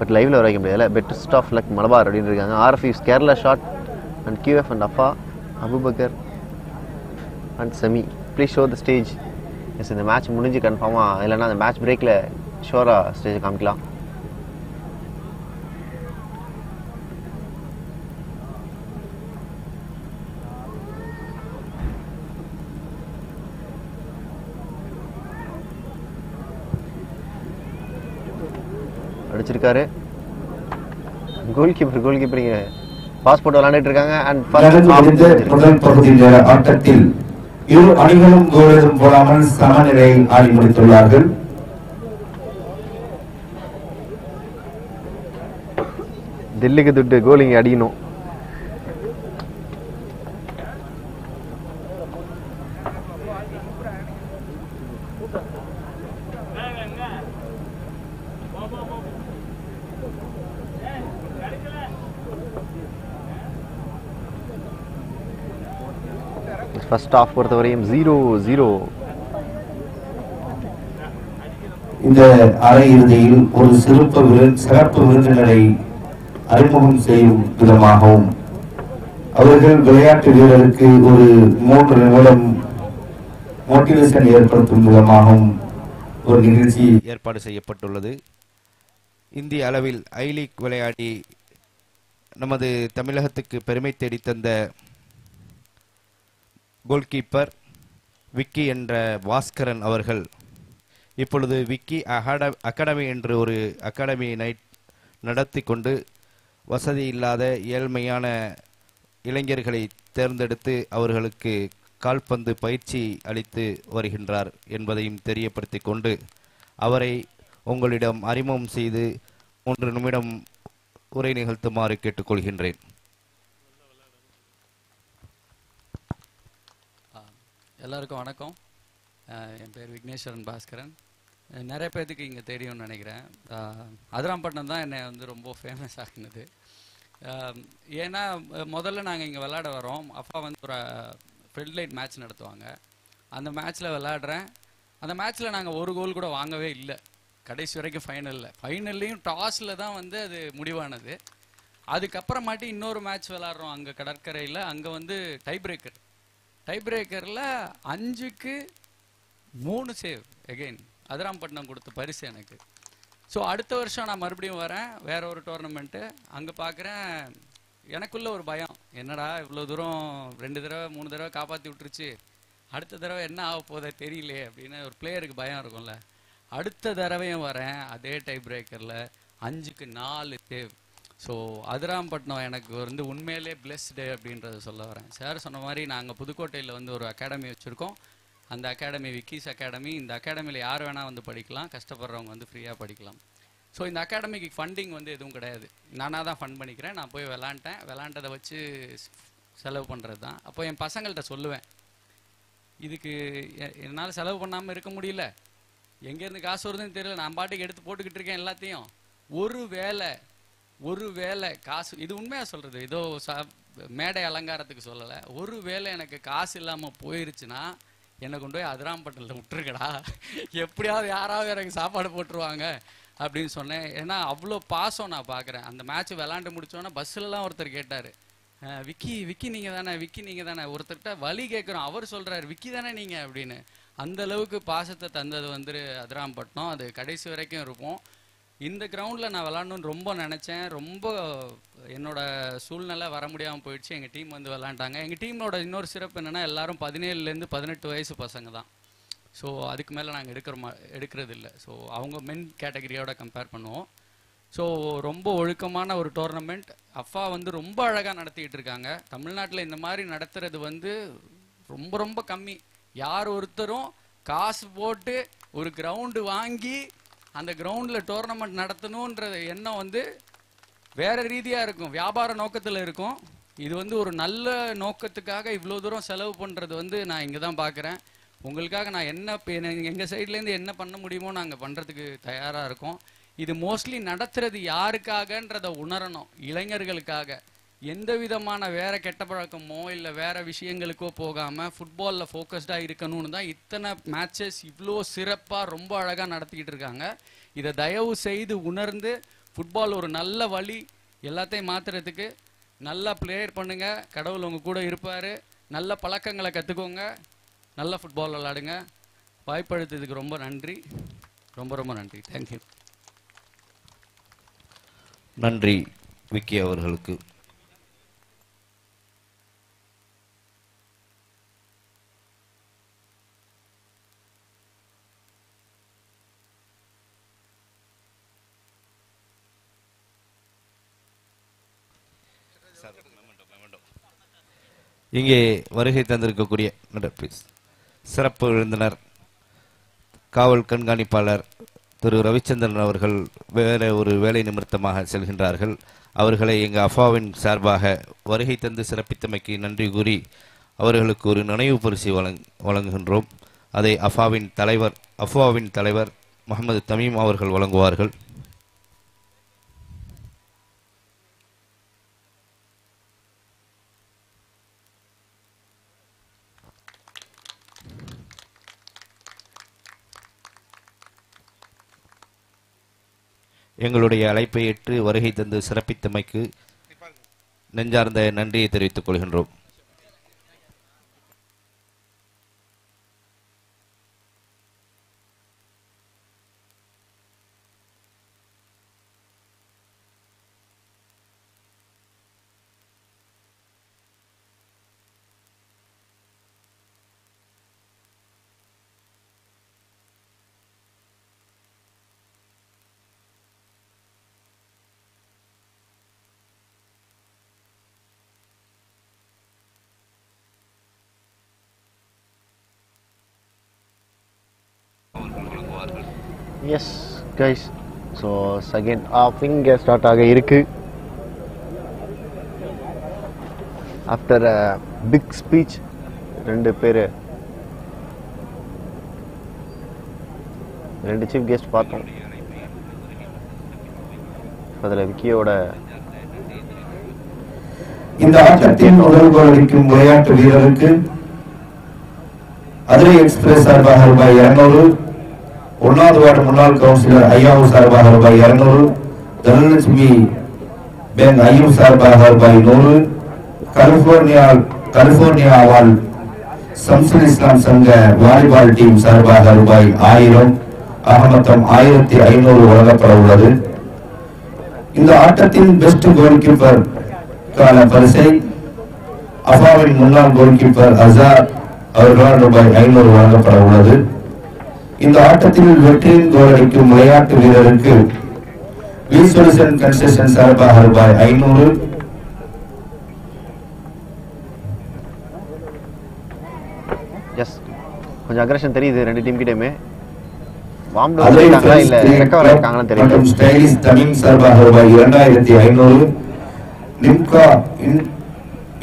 But லைவ்ல வரைக்கும் முடியல. Best of luck Malabar அப்படின்னு இருக்காங்க. RF use Kerala shot and QF and அப்பா Abubakkar and semi please show the stage. Yes, இந்த match முடிஞ்சு கன்ஃபார்மாக இல்லைன்னா அந்த மேட்ச் பிரேக்கில் ஷோராக ஸ்டேஜை காமிக்கலாம். அடிச்சிருக்காரு கோல் கீப்பர் இங்க பாஸ்போர்ட் விளையாண்டுட்டு இருக்காங்க. அண்ட் முதல் பகுதி நேர ஆட்டத்தில் இரு அணிகளும் கோல் எதுவும் போடாமல் சமநிலையில் ஆடி முடித்துள்ளார்கள். தில்லிக்கு துட்டு கோல் இங்க அடிக்கணும். ஃபர்ஸ்ட் ஆஃப் பொறுத்தவரையும் 0-0. இந்த அரையிறுதியில் ஒரு சிறப்பு விருந்தினரை அறிமுகம் செய்யும் விதமாகவும் அவர்கள் விளையாட்டு வீரருக்கு ஒரு 3 நிமிடம் மோட்டிவேஷன் ஏற்படுத்தும் விதமாகவும் ஒரு நிகழ்ச்சி ஏற்பாடு செய்யப்பட்டுள்ளது. இந்திய அளவில் ஐ லீக் விளையாடி நமது தமிழகத்துக்கு பெருமை தேடி தந்த கோல்கீப்பர் விக்கி என்ற பாஸ்கரன் அவர்கள் இப்பொழுது விக்கி அகாடமி என்று ஒரு அகாடமியை நடத்தி கொண்டு வசதி இல்லாத ஏழ்மையான இளைஞர்களை தேர்ந்தெடுத்து அவர்களுக்கு கால்பந்து பயிற்சி அளித்து வருகின்றார் என்பதையும் தெரியப்படுத்தி கொண்டு அவரை உங்களிடம் அறிமுகம் செய்து 3 நிமிடம் உரை நிகழ்த்துமாறு கேட்டுக்கொள்கின்றேன். எல்லாருக்கும் வணக்கம். என் பேர் விக்னேஸ்வரன் பாஸ்கரன். நிறைய பேர்த்துக்கு இங்கே தெரியும்னு நினைக்கிறேன். அதிராம்பட்டினம் தான் என்னை வந்து ரொம்ப ஃபேமஸ் ஆகினது. ஏன்னா முதல்ல நாங்கள் இங்கே விளையாட வரோம். அப்பா வந்து ஒரு ஃபெல்ட்லைட் மேட்ச் நடத்துவாங்க. அந்த மேட்ச்சில் விளையாடுறேன். அந்த மேட்ச்சில் நாங்கள் ஒரு கோல் கூட வாங்கவே இல்லை கடைசி வரைக்கும். ஃபைனல்லையும் டாஸில் தான் வந்து அது முடிவானது. அதுக்கப்புறமாட்டி இன்னொரு மேட்ச் விளையாடுறோம் அங்கே கடற்கரையில். அங்கே வந்து டை பிரேக்கரில் 5க்கு 3 சேவ் எகெயின் அதிராம்பட்டினம் கொடுத்த பரிசு எனக்கு. ஸோ அடுத்த வருஷம் நான் மறுபடியும் வரேன், வேற ஒரு டோர்னமெண்ட்டு. அங்கே பார்க்குறேன், எனக்குள்ள ஒரு பயம், என்னடா இவ்வளோ தூரம் 2 தடவை 3 தடவை காப்பாற்றி விட்டுருச்சு, அடுத்த தடவை என்ன ஆக போதே தெரியலையே அப்படின்னு ஒரு பிளேயருக்கு பயம் இருக்கும்ல. அடுத்த தடவையும் வரேன், அதே டை பிரேக்கரில் 5க்கு 4 சேவ். ஸோ அதிராம்பட்டினம் எனக்கு வந்து உண்மையிலே பிளெஸ்டு அப்படின்றத சொல்ல வரேன். சார் சொன்ன மாதிரி நாங்கள் புதுக்கோட்டையில் வந்து ஒரு அகாடமி வச்சுருக்கோம். அந்த அகாடமி விக்கீஸ் அகாடமி. இந்த அகாடமியில் யார் வேணால் வந்து படிக்கலாம், கஷ்டப்படுறவங்க வந்து ஃப்ரீயாக படிக்கலாம். ஸோ இந்த அகாடமிக்கு ஃபண்டிங் வந்து எதுவும் கிடையாது, நானாக தான் ஃபண்ட் பண்ணிக்கிறேன். நான் போய் விளாண்டதை வச்சு செலவு பண்ணுறது தான். அப்போ என் பசங்கள்கிட்ட சொல்லுவேன், இதுக்கு என்னால் செலவு பண்ணாமல் இருக்க முடியல, எங்கேருந்து காசு வருதுன்னு தெரியல, நான் பாட்டுக்கு எடுத்து போட்டுக்கிட்டு இருக்கேன் எல்லாத்தையும். ஒரு வேளை காசு, இது உண்மையாக சொல்கிறது, ஏதோ மேடை அலங்காரத்துக்கு சொல்லலை, ஒரு வேளை எனக்கு காசு இல்லாமல் போயிருச்சுன்னா என்னை கொண்டு போய் அதிராம்பட்டினத்தில் விட்டுருக்கடா, எப்படியாவது யாராவது எனக்கு சாப்பாடு போட்டுருவாங்க அப்படின்னு சொன்னேன். ஏன்னா அவ்வளோ பாசம் நான் பார்க்குறேன். அந்த மேட்ச் விளாண்டு முடித்தோன்னே பஸ்ஸிலலாம் ஒருத்தர் கேட்டார், விக்கி நீங்கள் தானே ஒருத்தர்கிட்ட வழி கேட்குறோம், அவர் சொல்கிறார் விக்கி தானே நீங்கள் அப்படின்னு. அந்த அளவுக்கு பாசத்தை தந்தது வந்து அதிராம்பட்டினம். அது கடைசி வரைக்கும் இருப்போம். இந்த கிரவுண்டில் நான் விளாடணுன்னு ரொம்ப நினச்சேன். ரொம்ப என்னோட சூழ்நிலை வர முடியாமல் போயிடுச்சு. எங்கள் டீம் வந்து விளாண்டாங்க. எங்கள் டீமோட இன்னொரு சிறப்பு என்னென்னா எல்லாரும் 17லேருந்து 18 வயசு பசங்க தான். ஸோ அதுக்கு மேலே நாங்கள் எடுக்கிறது இல்லை. ஸோ அவங்க மென் கேட்டகரியோட கம்பேர் பண்ணுவோம். ஸோ ரொம்ப ஒழுக்கமான ஒரு டோர்னமெண்ட். அஃபா வந்து ரொம்ப அழகாக நடத்திக்கிட்டு இருக்காங்க. தமிழ்நாட்டில் இந்த மாதிரி நடத்துறது வந்து ரொம்ப ரொம்ப கம்மி. யார் ஒருத்தரும் காசு போட்டு ஒரு கிரவுண்டு வாங்கி அந்த கிரவுண்டில் டோர்னமெண்ட் நடத்தணுன்ற எண்ணம் வந்து வேறு ரீதியாக இருக்கும், வியாபார நோக்கத்தில் இருக்கும். இது வந்து ஒரு நல்ல நோக்கத்துக்காக இவ்வளோ தூரம் செலவு பண்ணுறது வந்து நான் இங்கே தான் பார்க்குறேன். உங்களுக்காக நான் எங்கள் சைட்லேருந்து என்ன பண்ண முடியுமோ நாங்கள் பண்ணுறதுக்கு தயாராக இருக்கோம். இது மோஸ்ட்லி நடத்துறது யாருக்காகன்றதை உணரணும், இளைஞர்களுக்காக. எந்த விதமான வேற கெட்ட பழக்கமோ இல்லை வேற விஷயங்களுக்கோ போகாமல் ஃபுட்பாலில் ஃபோக்கஸ்டாக இருக்கணும்னு தான் இத்தனை மேட்சஸ் இவ்வளோ சிறப்பாக ரொம்ப அழகாக நடத்திக்கிட்டு இருக்காங்க. இதை தயவு செய்து உணர்ந்து ஃபுட்பால் ஒரு நல்ல வழி, எல்லாத்தையும் மாற்றுறதுக்கு நல்லா பிளேயர் பண்ணுங்க, கடவுள் உங்கள் கூட இருப்பார். நல்ல பழக்கங்களை கற்றுக்கோங்க, நல்ல ஃபுட்பால் விளாடுங்க. வாய்ப்பளித்ததுக்கு ரொம்ப நன்றி, ரொம்ப ரொம்ப நன்றி. தேங்க்யூ. நன்றி விக்கி அவர்களுக்கு. இங்கே வருகை தந்திருக்கக்கூடிய சிறப்பு விருந்தினர் காவல் கண்காணிப்பாளர் திரு ரவிச்சந்திரன் அவர்கள் வேற ஒரு வேலை நிமித்தமாக செல்கின்றார்கள். அவர்களை எங்கள் அஃபாவின் சார்பாக வருகை தந்து சிறப்பித்தமைக்கு நன்றி கூறி அவர்களுக்கு ஒரு நினைவு பரிசு வழங்குகின்றோம். அதை அஃபாவின் தலைவர் முகமது தமீம் அவர்கள் வழங்குவார்கள். எங்களுடைய அழைப்பை ஏற்று வருகை தந்து சிறப்பித்தமைக்கு நெஞ்சார்ந்த நன்றியை தெரிவித்துக் கொள்கின்றோம். Yes guys, so second half இங்கே ஸ்டார்ட் ஆக இருக்கு. After big speech 2 chief guest பார்த்தோம். அதில் விக்கியோட இந்த ஆட்டத்தின் முதல் கோல் அடிக்கும் விளையாட்டு வீரருக்கு மதுரை எக்ஸ்பிரஸ் சார்பாக ரூபாய் 200, 1வது வார்டு முன்னாள் கவுன்சிலர் ஐயாவு சார்பாக ரூபாய் 200, தனலட்சுமி பேங்க் ஐயூ சார்பாக ரூபாய் 100, கலிபோர்னியா வாழ் சம்சுல் இஸ்லாம் சங்க வாலிபால் டீம் சார்பாக ரூபாய் 1000 மொத்தம் 1500 வழங்கப்பட உள்ளது. இந்த ஆட்டத்தின் பெஸ்ட் கோல் கீப்பர் பரிசை அஃபாவின் முன்னாள் கோல் கீப்பர் அசார் அவர்களால் ரூபாய் 500 வழங்கப்பட உள்ளது. இந்த ஆட்டத்தில் வெற்றியின் கோல் அடிக்கும் விளையாட்டு வீரருக்கு வி சொல்யூஷன் கன்ஸ்ட்ரக்ஷன் சார்பாக ரூபாய் 500. எஸ், கொஞ்சம் அக்ரஷன் தெரியுது ரெண்டு டீம் கிட்டயுமே. வார்ம் டவுன் பண்ணிட்டாங்களா இல்ல ரெக்கவர் ஆயிருக்காங்களான்னு தெரியல. மற்றும் ஸ்டைலிஷ் தமிழ் சார்பாக ரூபாய் 2500. நிம்கா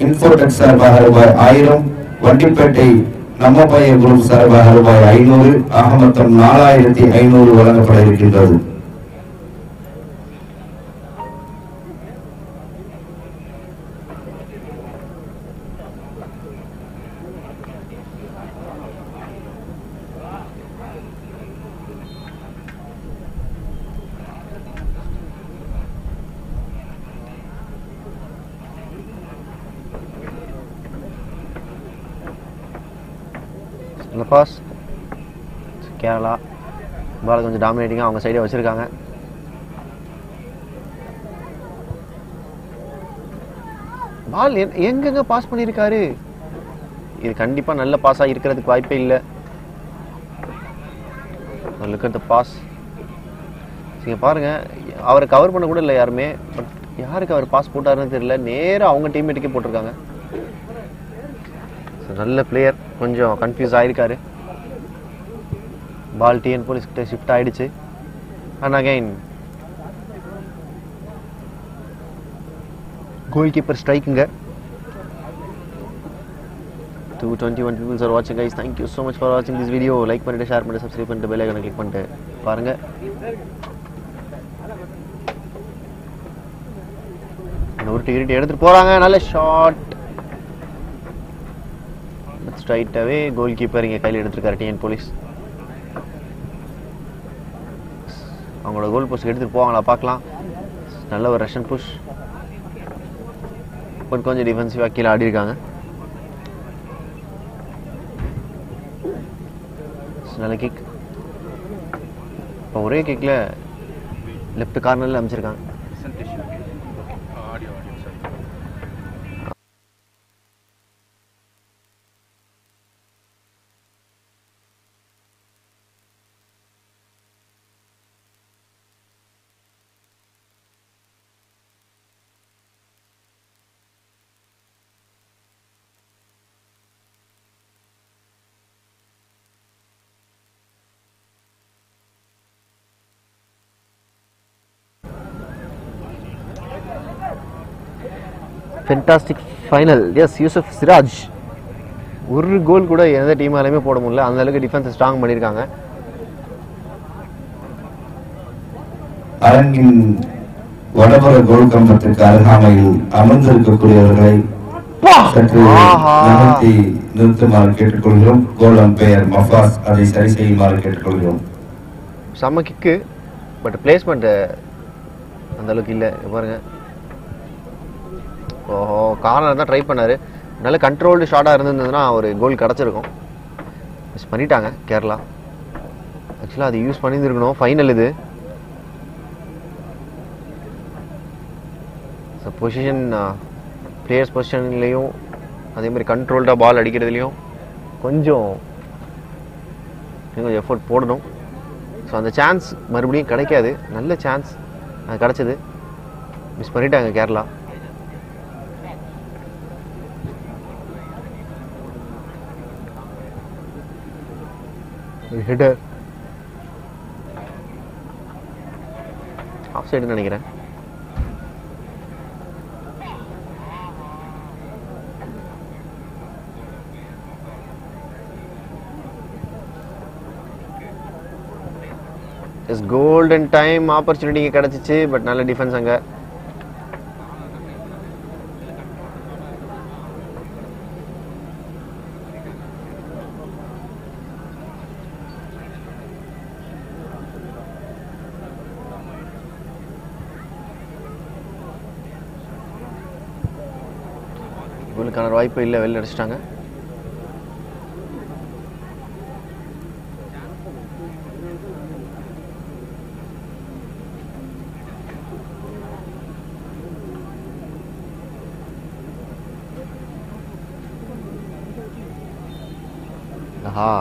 இன்ஃபோடெக் சார்பாக ரூபாய் 1000. வண்டிப்பேட்டை நம்ம பைய குரூப் சார்பாக ரூபாய் 500. மொத்தம் 4500 வழங்கப்பட இருக்கின்றது. பாஸ் கேரளா பால் கொஞ்சம் டாமினேட்டிங்காக அவங்க சைடே வச்சுருக்காங்க. பால் எங்கெங்க பாஸ் பண்ணியிருக்காரு. இது கண்டிப்பாக நல்ல பாஸாக இருக்கிறதுக்கு வாய்ப்பே இல்லை. இருக்கிறது பாஸ் நீங்கள் பாருங்கள், அவரை கவர் பண்ண கூட இல்லை யாருமே. பட் யாருக்கு அவர் பாஸ் போட்டாருன்னு தெரியல, நேராக அவங்க டீம்மேட்டுக்கே போட்டிருக்காங்க. நல்ல பிளேயர், கொஞ்சம் கன்ஃபியூஸ் ஆயிருக்காரு. பால் டிஎன் போலீஸ் கிட்ட ஷிஃப்ட் ஆயிடுச்சு. அண்ட் அகைன் கோல் கீப்பர் ஸ்ட்ரைக்குங்க. 221 people are watching guys. Thank you so much for watching this video. Like பண்ணிட்டு ஷேர் பண்ணிட்டு சப்ஸ்கிரைப் பண்ணிட்டு பெல் ஐகானை கிளிக் பண்ணிட்டு பாருங்க. ஒரு டிக்கெட் எடுத்துட்டு போறாங்க. நல்ல ஷாட் ஸ்ட்ரைட்டாகவே கோல் கீப்பர் இங்கே கையில் எடுத்துருக்காரு டிஎன் போலீஸ். அவங்களோட கோல் போஸ்ட் எடுத்துகிட்டு போவாங்களா பார்க்கலாம். நல்ல ஒரு ரஷ்யன் புஷ், பட் கொஞ்சம் டிஃபென்சிவாக கீழே ஆடி இருக்காங்க. நல்ல கிக், இப்போ ஒரே கிக்கில் லெஃப்ட் கார்னரில் அமைச்சிருக்காங்க. Fantastic final. Yes, Yusuf Siraj ஒரு கோல் கூட எந்த டீமாலையுமே போட முடியல. அந்த அளவுக்கு டிஃபென்ஸ் ஸ்ட்ராங் பண்ணியிருக்காங்க. அரங்கின் வடபுற கோல் கம்பத்திற்கு அருகாமையில் அமர்ந்திருக்கக்கூடியவர்களை சற்று நகர்த்தி நிறுத்துமாறு கேட்டுக்கொள்கிறோம். கோல் அம்பையர் மஃபாஸ் அதை சரி செய்யுமாறு கேட்டுக்கொள்கிறோம். செம்ம கிக்கு, பட் பிளேஸ்மெண்ட் அந்த அளவுக்கு இல்லை. பாருங்க, ஓஹோ கார்னர் தான் ட்ரை பண்ணார். நல்ல கண்ட்ரோல்டு ஷாட்டாக இருந்திருந்ததுன்னா ஒரு கோல் கிடச்சிருக்கும். மிஸ் பண்ணிட்டாங்க கேரளா. ஆக்சுவலாக அது யூஸ் பண்ணியிருந்துருக்கணும். ஃபைனல் இது. ஸோ பொசிஷன் பிளேயர்ஸ் பொசிஷன்லேயும் அதேமாதிரி கண்ட்ரோல்டாக பால் அடிக்கிறதுலையும் கொஞ்சம் எஃபோர்ட் போடணும். ஸோ அந்த சான்ஸ் மறுபடியும் கிடைக்காது. நல்ல சான்ஸ் அது கிடச்சிது, மிஸ் பண்ணிட்டாங்க கேரளா. ஹெடர் ஆஃப் சைடுன்னு நினைக்கிறேன். இஸ் கோல்டன் டைம் ஆப்பர்ச்சுனிட்டி கிடச்சிச்சு, பட் நல்ல டிஃபென்ஸ் அங்கே. கோலுக்கான வாய்ப்பு இல்லை, வெளில அடிச்சிட்டாங்க. ஆஹா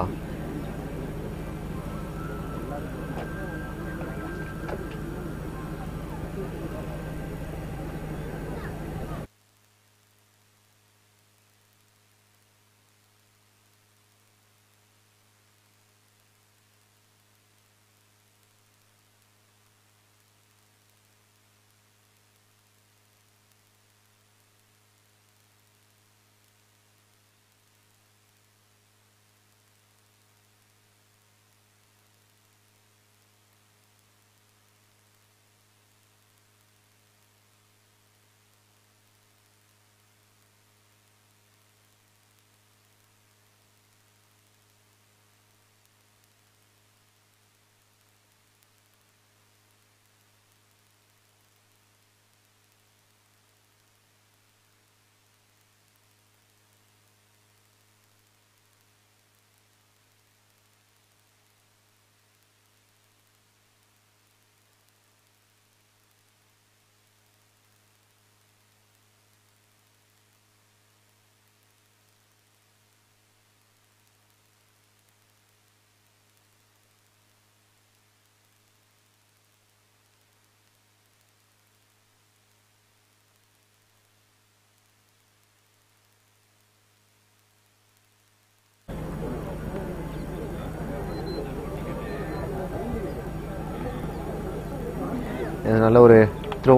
இது நல்ல ஒரு த்ரோ.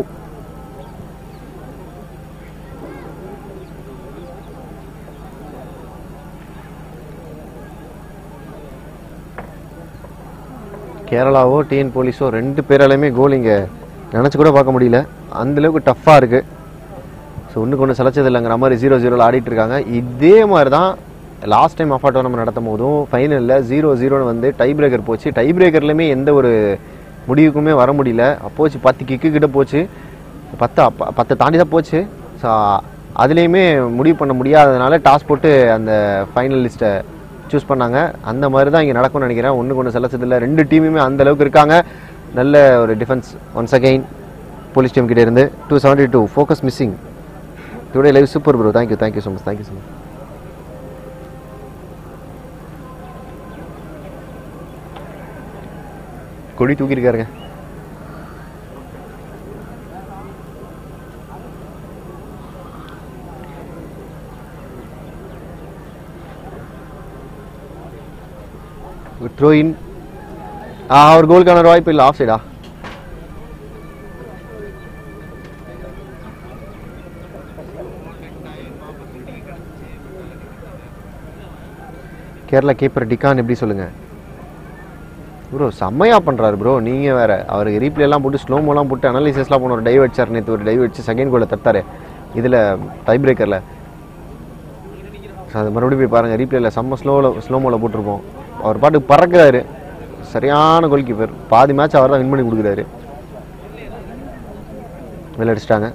கேரளாவோ டிஎன் போலீஸோ 2 பேராலையுமே கோல் இங்கே நினச்சி கூட பார்க்க முடியல. அந்தளவுக்கு டஃப்பாக இருக்குது. ஸோ ஒன்றுக்கு ஒன்று சலைச்சது இல்லைங்கிற மாதிரி 0-0 ஆடிட்டு இருக்காங்க. இதே மாதிரி தான் லாஸ்ட் டைம் ஆஃபா டோர்னமெண்ட் நடத்தும் போதும் ஃபைனலில் 0-0 வந்து டை பிரேக்கர் போச்சு. டை பிரேக்கர்லையுமே எந்த ஒரு முடிவுக்குமே வர முடியல. அப்போச்சு 10 கிக்கு கிட்ட போச்சு. 10 தாண்டி தான் போச்சு. ஸோ அதுலேயுமே முடிவு பண்ண முடியாததுனால டாஸ் போட்டு அந்த ஃபைனல் லிஸ்ட்டை சூஸ் பண்ணாங்க. அந்த மாதிரி தான் இங்கே நடக்கும்னு நினைக்கிறேன். ஒன்றுக்கு ஒன்று சலைச்சதில்லை. 2 டீமுமே அந்த அளவுக்கு இருக்காங்க. நல்ல ஒரு defence once again police team கிட்டே இருந்து. 272 focus missing. Today live super bro. Thank you so much. Thank you so much. கொடி தூக்கியிருக்காருங்க. த்ரோ இன். அவர் கோலுக்கான வாய்ப்பு இல்லை. ஆஃப் சைடா? கேரளா கீப்பர் டிகான் எப்படி சொல்லுங்க ப்ரோ? செம்மையாக பண்ணுறாரு ப்ரோ. நீங்கள் வேறு அவருக்கு ரீப்ளேலாம் போட்டு ஸ்லோமோலாம் போட்டு அனாலிசிஸ்லாம் போன ஒரு டைவ் அடிச்சார். நேற்று ஒரு டைவ் அடிச்சு செகண்ட் கோலை தட்டாரு இதில் டை பிரேக்கரில். அது மறுபடியும் போய் பாருங்கள் ரீப்ளேயில் செம்ம ஸ்லோமோவில் போட்டிருப்போம். அவர் பாட்டுக்கு பறக்கிறாரு. சரியான கோல் கீப்பர். பாதி மேட்ச் அவர் தான் வின் பண்ணி கொடுக்குறாரு. வெளில அடிச்சிட்டாங்க.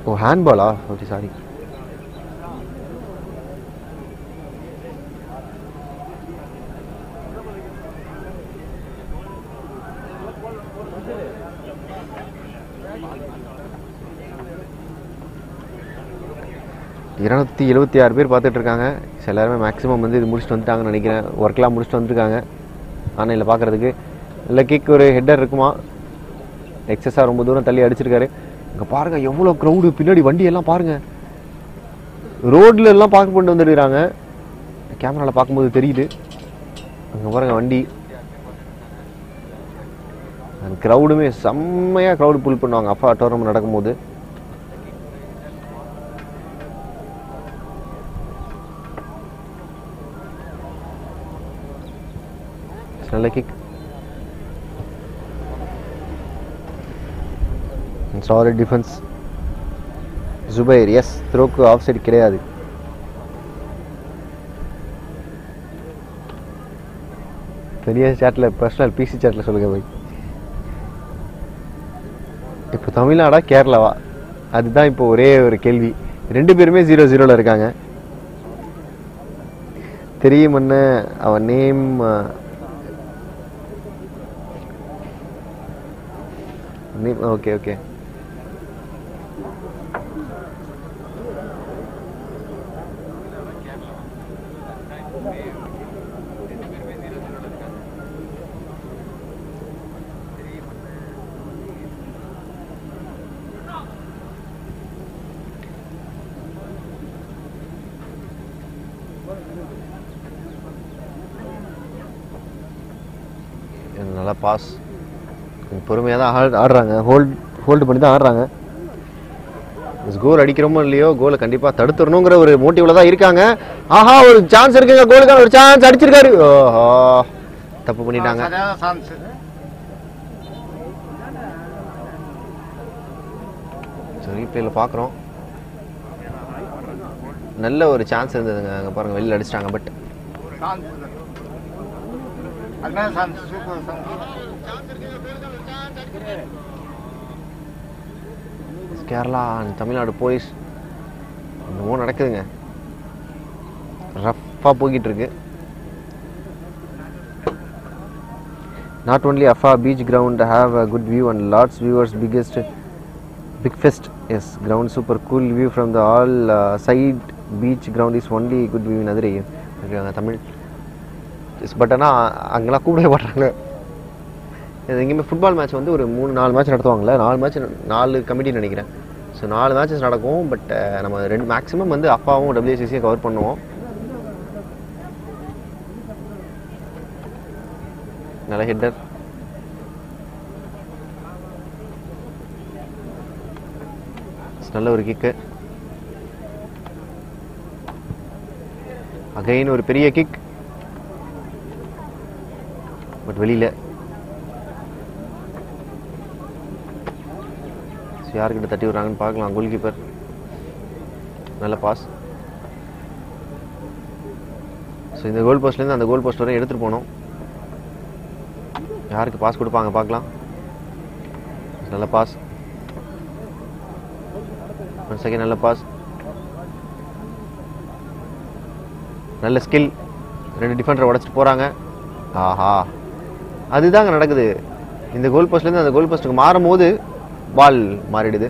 ஓ ஹேண்ட்பாலா? Okay sorry. இருநூத்தி 76 பேர் பார்த்துட்டு இருக்காங்க. எல்லாருமே மேக்ஸிமம் வந்து இது முடிச்சுட்டு வந்துட்டாங்கன்னு நினைக்கிறேன். ஒர்க்லாம் முடிச்சுட்டு வந்துருக்காங்க ஆன்லைனில் பார்க்குறதுக்கு. இல்லை கிக் ஒரு ஹெட்டர் இருக்குமா? எக்ஸஸாக ரொம்ப தூரம் தள்ளி அடிச்சிருக்காரு. இங்கே பாருங்கள் எவ்வளோ க்ரௌடு. பின்னாடி வண்டியெல்லாம் பாருங்கள். ரோட்ல எல்லாம் பார்க்க கொண்டு வந்துடுறாங்க. கேமராவில் பார்க்கும்போது தெரியுது. அங்கே பாருங்கள் வண்டி. அந்த க்ரௌடுமே செம்மையாக க்ரௌடு புல் பண்ணுவாங்க அப்பா டோர்னமெண்ட் நடக்கும்போது. நல்ல kick. Solid defence. Jubair S. த்ரோக்கு ஆஃப் சைடு கிடையாது. பெரிய சேட்டில் பர்சனல் பிசி சேட்டில் சொல்லுங்க போய். இப்போ தமிழ்நாடா கேரளாவா? அதுதான் இப்போ ஒரே ஒரு கேள்வி. 2 பேருமே 0-0 இருக்காங்க. தெரியுமன்ன அவன் நேம் ஓகே ஓகே. நல்லா பாஸ், கொஞ்சம் பொறுமையாக தான் ஆடுறாங்க, ஹோல்டு பண்ணி தான் ஆடுறாங்க. கோல் அடிக்கிறோமோ இல்லையோ கோலை கண்டிப்பாக தடுத்துடணுங்கிற ஒரு மோட்டிவ்ல தான் இருக்காங்க. ஆஹா, ஒரு சான்ஸ் இருக்குங்க, கோலுக்கான ஒரு சான்ஸ் அடிச்சிருக்காரு. ஓஹோ, தப்பு பண்ணிட்டாங்க. ரீப்ளேல பார்க்குறோம், நல்ல ஒரு சான்ஸ் இருந்ததுங்க. அங்கே பாருங்க, வெளியில் அடிச்சிட்டாங்க. But Kerala and Tamil Nadu police என்னமோ நடக்குதுங்க, ரஃப்பாக போய்கிட்டு இருக்கு. Not only Affa beach ground have a good view and lots viewers big fest. Yes, ground super cool view from the all side beach ground is only good view in other area. Okay, Tamil. But ஆனால் அங்கெல்லாம் கூப்பிடவே மாட்டாங்க. எங்கேயுமே football match வந்து ஒரு 3-4 match நடத்துவாங்களே, 4 committee நினைக்கிறேன். So 4 matches நடக்கும். But நம்ம 2 மேக்ஸிமம் வந்து அப்பாவும் WCCயை கவர் பண்ணுவோம். நல்ல ஹெட்டர், நல்ல ஒரு கிக்கு, அகைன் ஒரு பெரிய கிக், பட் வெளியில. யாருக்கிட்ட தட்டி விடுறாங்கன்னு பார்க்கலாம். கோல் கீப்பர் நல்ல பாஸ். ஸோ இந்த கோல் போஸ்ட்லேருந்து அந்த கோல் போஸ்ட் வரை எடுத்துகிட்டு போனோம். யாருக்கு பாஸ் கொடுப்பாங்க பார்க்கலாம். நல்ல பாஸ், ஒன் செகண்ட், நல்ல பாஸ், நல்ல ஸ்கில். 2 டிஃபெண்டரை உடச்சிட்டு போகிறாங்க. ஆஹா, அதுதாங்க நடக்குது. இந்த கோல் போஸ்ட்லேருந்து அந்த கோல் போஸ்ட்டுக்கு மாறும் போது பால் மாறிடுது.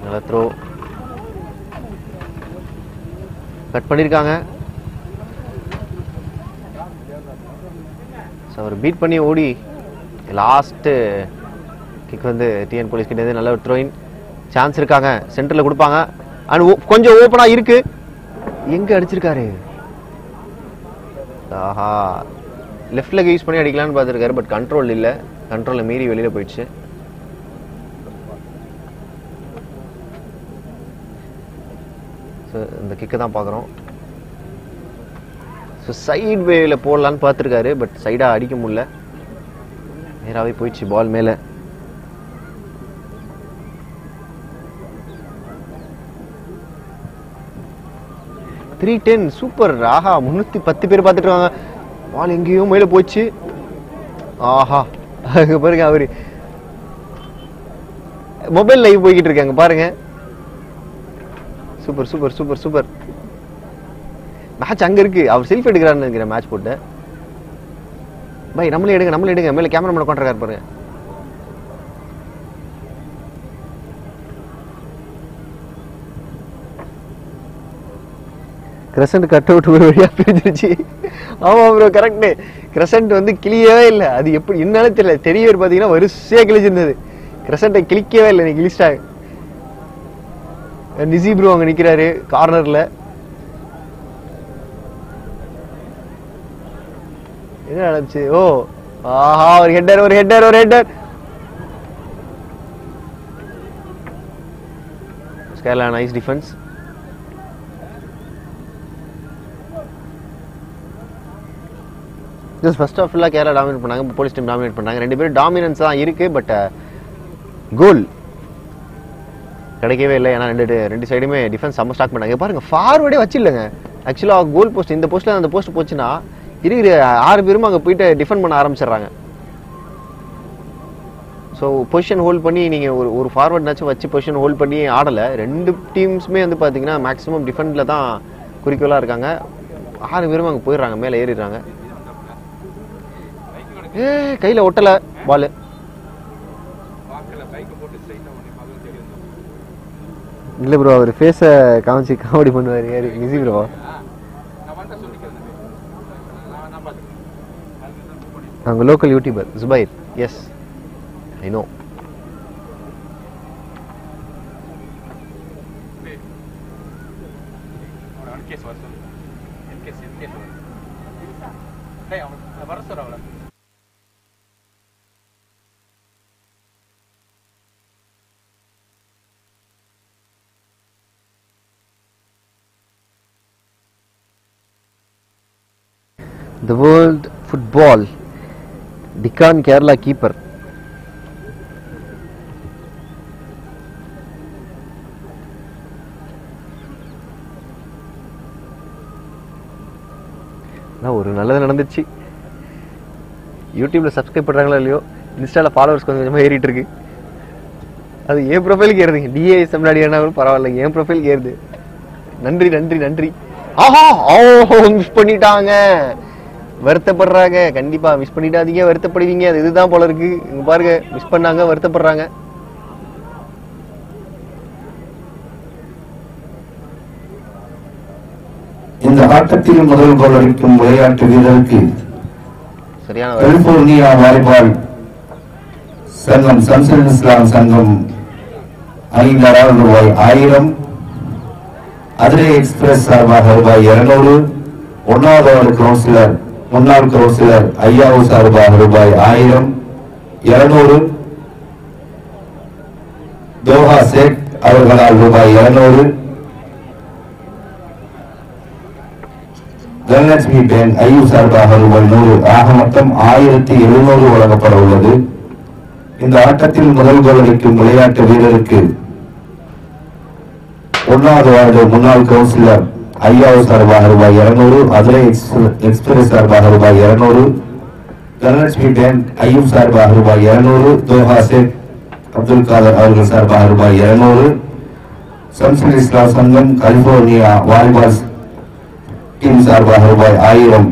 நல்ல த்ரோ, கட் பண்ணியிருக்காங்க. ஸோ அவர் பீட் பண்ணி ஓடி லாஸ்ட்டு கிக் வந்து டிஎன் போலீஸ் கிட்டே நல்ல ஒரு த்ரோயின் சான்ஸ் இருக்காங்க. சென்டரில் கொடுப்பாங்க. அண்ட் கொஞ்சம் ஓப்பனாக இருக்கு. எங்கே அடிச்சிருக்காரு? ஆஹா, லெஃப்ட் லெக் யூஸ் பண்ணி அடிக்கலான்னு பார்த்துருக்காரு. பட் கண்ட்ரோல் இல்லை, கண்ட்ரோலில் மீறி வெளியில் போயிடுச்சு. ஸோ இந்த கிக்கை தான் பார்க்குறோம். ஸோ சைட் வேல போடலான்னு பார்த்துருக்காரு. பட் சைடாக அடிக்க முடியல, நேராகவே போயிடுச்சு பால் மேலே. $310 சூப்பர். ஆஹா, 310 பேர் பார்த்துட்டு இருக்காங்க. பால் எங்கேயோ மேலே போச்சு. ஆஹா, அங்கே பாருங்க, அவரு மொபைல் லைவ் போய்கிட்டு இருக்காங்க பாருங்க. Super super super super. Match அங்கே இருக்கு, அவர் செல்ஃபி எடுக்கிறான்னு நினைக்கிறேன் மேட்ச் போட்டு. பாய் நம்மளே எடுங்க, மேலே கேமராமேன் உட்காந்துருக்காரு பாருங்க. கிரசன்ட் கட் அவுட் ஒரு வழியாக பிரிஞ்சிருச்சு. ஆமாம் ப்ரோ, கரெக்டு. கிரசன்ட் வந்து கிளியவே இல்லை. அது எப்படி என்னன்னு தெரியல. தெரியவர் பார்த்தீங்கன்னா வரிசையாக கிழிச்சிருந்தது. கிரசன்ட்டை கிளிக்கவே இல்லை, நீ கிழிச்சிட்டாங்க. நிசி ப்ரோ அங்கே நிற்கிறாரு கார்னரில். என்ன நடந்துச்சு? ஓ ஆஹா, ஒரு header. Kerala nice defence. Just first half ஃபுல்லாக கேரளா டாமினேட் பண்ணாங்க, போலீஸ் டீம் டாமினேட் பண்ணாங்க. 2 பேரும் டாமினன்ஸ் தான் இருக்குது. பட் கோல் கிடைக்கவே இல்லை. ஏன்னா ரெண்டு சைடுமே டிஃபென்ஸ் செம்ம ஸ்டார்ட் பண்ணாங்க. பாருங்க, ஃபார்வர்டே வச்சில்லைங்க. ஆக்சுவலாக கோல் போஸ்ட், இந்த போஸ்ட்டில் அந்த போஸ்ட் போச்சுன்னா இருக்கிற 6 பேரும் அங்கே போயிட்டு டிஃபெண்ட் பண்ண ஆரம்பிச்சிடுறாங்க. ஸோ பொசிஷன் ஹோல்ட் பண்ணி நீங்கள் ஒரு ஃபார்வர்ட்னாச்சும் வச்சு பொசிஷன் ஹோல்ட் பண்ணி ஆடலை. 2 டீம்ஸுமே வந்து பார்த்தீங்கன்னா மேக்ஸிமம் டிஃபெண்டில் தான் குறிக்கோளாக இருக்காங்க. 6 பேரும் அங்கே போயிடுறாங்க, மேலே ஏறிடுறாங்க. கையில் ஒட்டலை பால். இல்லை ப்ரோ, அவர் ஃபேஸை காமிச்சு காமெடி பண்ணுவார். யாரு? நிசி ப்ரோ. அவங்க local YouTuber Zubair. Yes, I know. The world football, Deccan Kerala keeper. ஒரு நல்லது நடந்துச்சு. யூடியூப்ல சப்ஸ்கிரைப் பண்றாங்களோ இல்லையோ, இன்ஸ்டால ஃபாலோவர்ஸ் கொஞ்சம் கொஞ்சமா ஏறிட்டு இருக்கு. அது என் ப்ரொஃபைலுக்கு ஏறுதுங்க. டிஏஎஸ் முன்னாடி என்ன பரவாயில்ல, என் ப்ரொஃபைலுக்கு ஏறுது. நன்றி நன்றி நன்றி. ஆஹா ஓஹோ மிஸ் பண்ணிட்டாங்க, வருத்தப்படுறாங்க. கண்டிப்பா மிஸ் பண்ணிடாதீங்க, வருத்தப்படுவீங்க. அது இதுதான் போல இருக்கு. இங்க பாருங்க, மிஸ் பண்ணாங்க, வருத்தப்படுறாங்க. இந்த ஆட்டத்தில் முதல் கோல் அடிக்கும் விளையாட்டு வீரருக்கு சரியான கலிபோர்னியா வாலிபால் சங்கம் சம்சல் இஸ்லாம் சங்கம் ரூபாய் 1000, அதிரை எக்ஸ்பிரஸ் சார்பாக ரூபாய் 200, ஒன்னாவது வார்டு கவுன்சிலர் முன்னாள் கவுன்சிலர் ஐயாவு சார்பாக ரூபாய் 1000, 200 தோஹா சேக் அவர்களால் ரூபாய் 200, தனலட்சுமி பேங்க் ஐயு சார்பாக ரூபாய் 100, ஆக மொத்தம் 1700 வழங்கப்பட உள்ளது. இந்த ஆட்டத்தில் முதல் கோல் அடிக்கும் விளையாட்டு வீரருக்கு ஒன்னாவது வார்டு முன்னாள் கவுன்சிலர் ஐயாவு சார்பாக ரூபாய் 200, அதிரை எக்ஸ்பிரஸ் சார்பாக ரூபாய் 200, தனலட்சுமி பேங்க் ஐயு சார்பாக ரூபாய் 200, தோஹா சேக் அப்துல் காதர் அவர்கள் சார்பாக ரூபாய் 200, சம்சல் இஸ்லாம் சங்கம் கலிபோர்னியா வாலிபால் டீம் சார்பாக ரூபாய் 1000,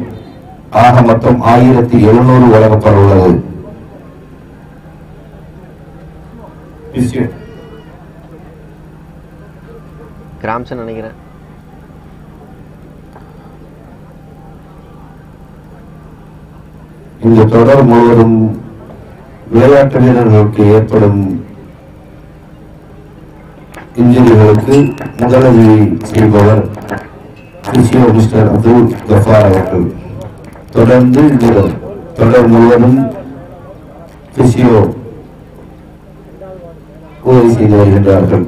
ஆக மொத்தம் 1700 வழங்கப்பட உள்ளது. கிராம்ஸ் நினைக்கிறேன். இந்த தொடர் முழுவதும் விளையாட்டு வீரர்களுக்கு ஏற்படும் இன்ஜுரிகளுக்கு முதலுதவி செய்பவர் பிசியோ மிஸ்டர் அப்துல் கஃபார் அவர்கள். தொடர்ந்து இந்த தொடர் முழுவதும் பிசியோ உதவி செய்து வருகின்றார்கள்.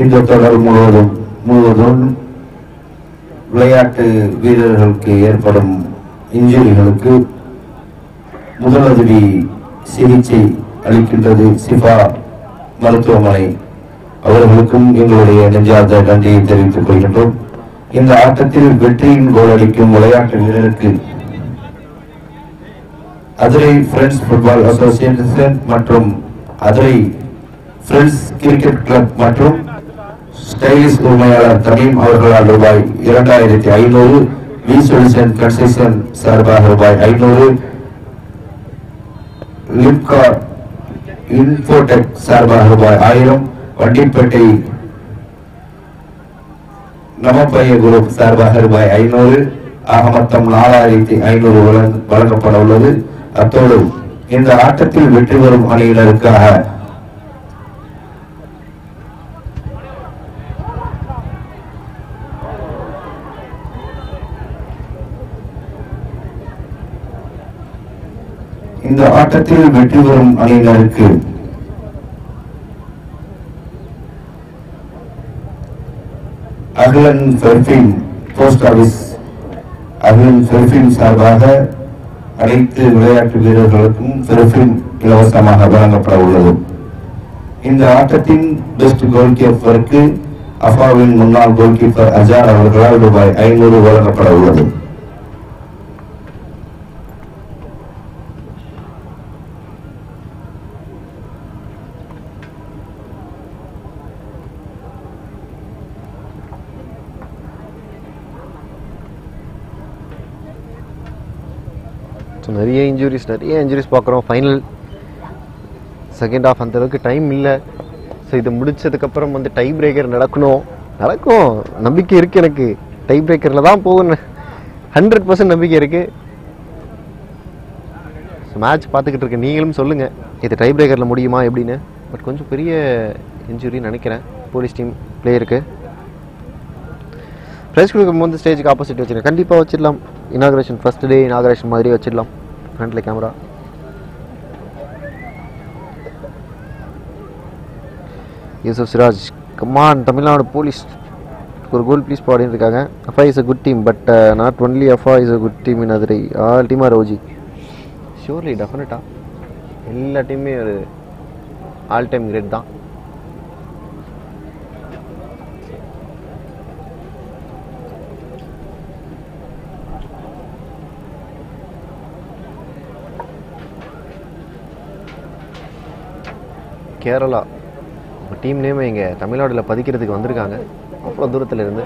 இந்த தொடர் முழுவதும் விளையாட்டு வீரர்களுக்கு ஏற்படும் இன்ஜுரிகளுக்கு முதலுதவி சிகிச்சை அளிக்கின்றது சிஃபா மருத்துவமனை. அவர்களுக்கும் எங்களுடைய நெஞ்சார்ந்த நன்றியை தெரிவித்துக் கொள்கின்றோம். இந்த ஆட்டத்தில் வெற்றியின் கோல் அடிக்கும் விளையாட்டு வீரருக்கு அதிரை ஃப்ரெண்ட்ஸ் ஃபுட்பால் அசோசியேஷன் மற்றும் அதிரை ஃப்ரெண்ட்ஸ் கிரிக்கெட் கிளப் மற்றும் ஸ்டைலிஷ் உரிமையாளர் தமீம் அவர்களால் ரூபாய் 2500, வி சொல்யூஷன் கன்ஸ்ட்ரக்ஷன் சார்பாக ரூபாய் 500, லிப்கா இன்ஃபோடெக் சார்பாக ரூபாய் 1000, வண்டிப்பேட்டை நமப்பைய குரூப் சார்பாக ரூபாய் 500, ஆக மொத்தம் 4500 வழங்கப்பட உள்ளது. அத்தோடு இந்த ஆட்டத்தில் வெற்றி பெறும் அணியினருக்காக இந்த ஆட்டத்தில் வெற்றி பெறும் அணியினருக்கு அகலன் பெர்ஃபின் போஸ்ட் ஆபீஸ் அகலன் பெர்ஃபின் சார்பாக அனைத்து விளையாட்டு வீரர்களுக்கும் பெர்ஃபின் இலவசமாக வழங்கப்பட உள்ளது. இந்த ஆட்டத்தின் பெஸ்ட் கோல் கீப்பருக்கு அஃபாவின் முன்னாள் கோல் கீப்பர் அஜார் அவர்களால் ரூபாய் 500 வழங்கப்பட உள்ளது. நிறைய இன்ஜுரிஸ் பார்க்குறோம். ஃபைனல் செகண்ட் ஆஃப் அந்தளவுக்கு டைம் இல்லை. ஸோ இதை முடிச்சதுக்கப்புறம் வந்து டை பிரேக்கர் நடக்கும் நம்பிக்கை இருக்குது. எனக்கு டை பிரேக்கரில் தான் போகணும் 100% நம்பிக்கை இருக்குது. மேட்ச் பார்த்துக்கிட்டு இருக்கேன், நீங்களும் சொல்லுங்கள் இது டை பிரேக்கரில் முடியுமா எப்படின்னு. பட் கொஞ்சம் பெரிய இன்ஜுரின்னு நினைக்கிறேன் போலீஸ் டீம் பிளேயருக்கு. ப்ரைஸ் கொடுக்கும்போது ஸ்டேஜுக்கு ஆப்போசிட் வச்சுருக்கேன், கண்டிப்பாக வச்சிடலாம். இனாகரேஷன் ஃபர்ஸ்ட் டே இனாகரேஷன் மாதிரி வச்சிடலாம். ஃப்ரண்ட்டில் camera. Yusuf Siraj, come on Tamil Nadu police ஒரு கோல் ப்ளீஸ் பாடின்னு இருக்காங்க. AFA is a good team but not only AFA is a good team in Adirai, all team are OG. Surely டெஃபினட்டாக எல்லா டீமுமே ஒரு ஆல் டைம் கிரேட் தான். கேரளா உங்கள் டீம் நேம் இங்கே தமிழ்நாட்டில் பதிக்கிறதுக்கு வந்திருக்காங்க அவ்வளோ தூரத்தில் இருந்து.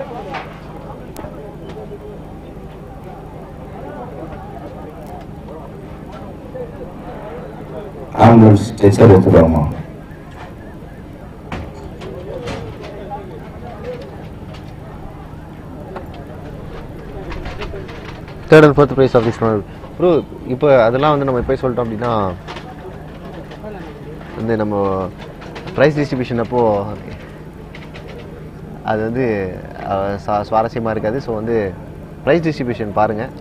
ஆம்புலன்ஸ் ஸ்ட்ரெச்சர் எடுத்துக்கலாமா? Third and fourth prize of this bro. இப்போ அதெல்லாம் வந்து நம்ம போய் சொல்லிட்டோம் அப்படின்னா வந்து நம்ம ப்ரைஸ் டிஸ்ட்ரிபியூஷன் அப்போது அது வந்து சுவாரஸ்யமாக இருக்காது. ஸோ வந்து ப்ரைஸ் டிஸ்ட்ரிபியூஷன் பாருங்கள்,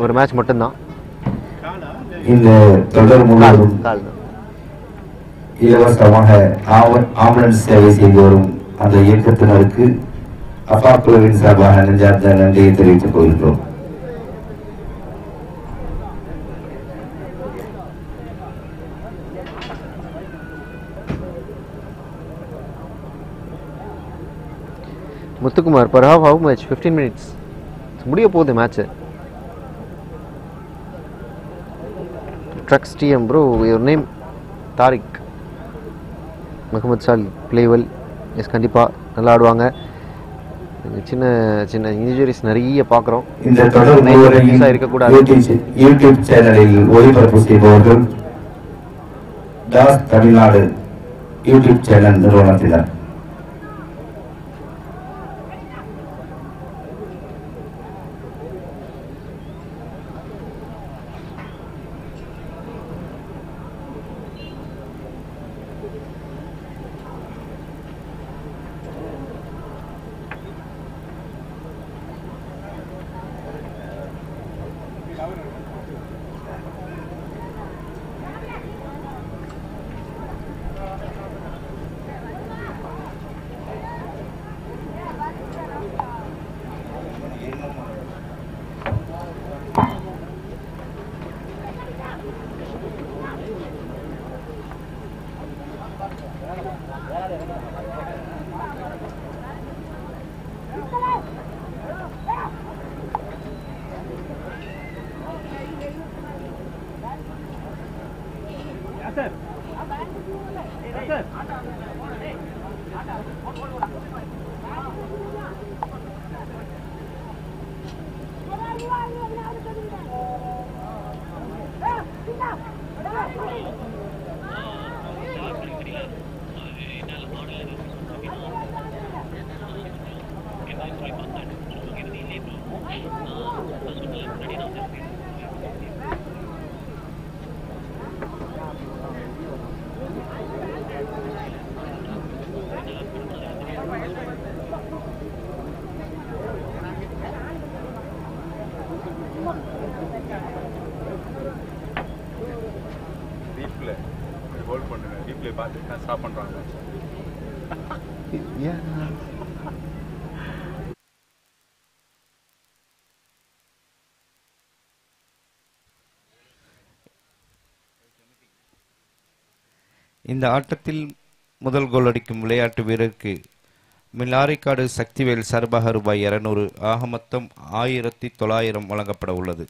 ஒரு மேட்ச் மட்டும்தான். இந்த தொடர் முழுவதும் கால் இலவசமாக ஆம்புலன்ஸ் சேவை செய்து வரும் அந்த இயக்கத்தினருக்கு அஃபா குழுவின் சார்பாக நெஞ்சார்ந்த நன்றியை தெரிவித்துக் கொள்கிறோம். முத்துக்குமார், பர் ஹவ் மச்? 15 மினிட்ஸ் முடிய போகுது மேட்ச்சு. ட்ரக்ஸ் DM bro, your name Tariq Mohammed Sali, பிளேவெல். எஸ், கண்டிப்பாக நல்லா ஆடுவாங்க. சின்ன சின்ன இன்ஜுரிஸ் நிறைய பார்க்குறோம். இந்த தொடர் முழுவதையும் இருக்கக்கூடாது. யூடியூப் சேனலில் ஒளிபரப்பு செய்பவர்கள் தாஸ் தமிழ்நாடு யூடியூப் சேனல் நிறுவனத்தினர். இந்த ஆட்டத்தில் முதல் கோல் அடிக்கும் விளையாட்டு வீரருக்கு மிலாரிக்காடு சக்திவேல் சார்பாக ரூபாய் 200, ஆக மொத்தம் 1900 வழங்கப்பட உள்ளது.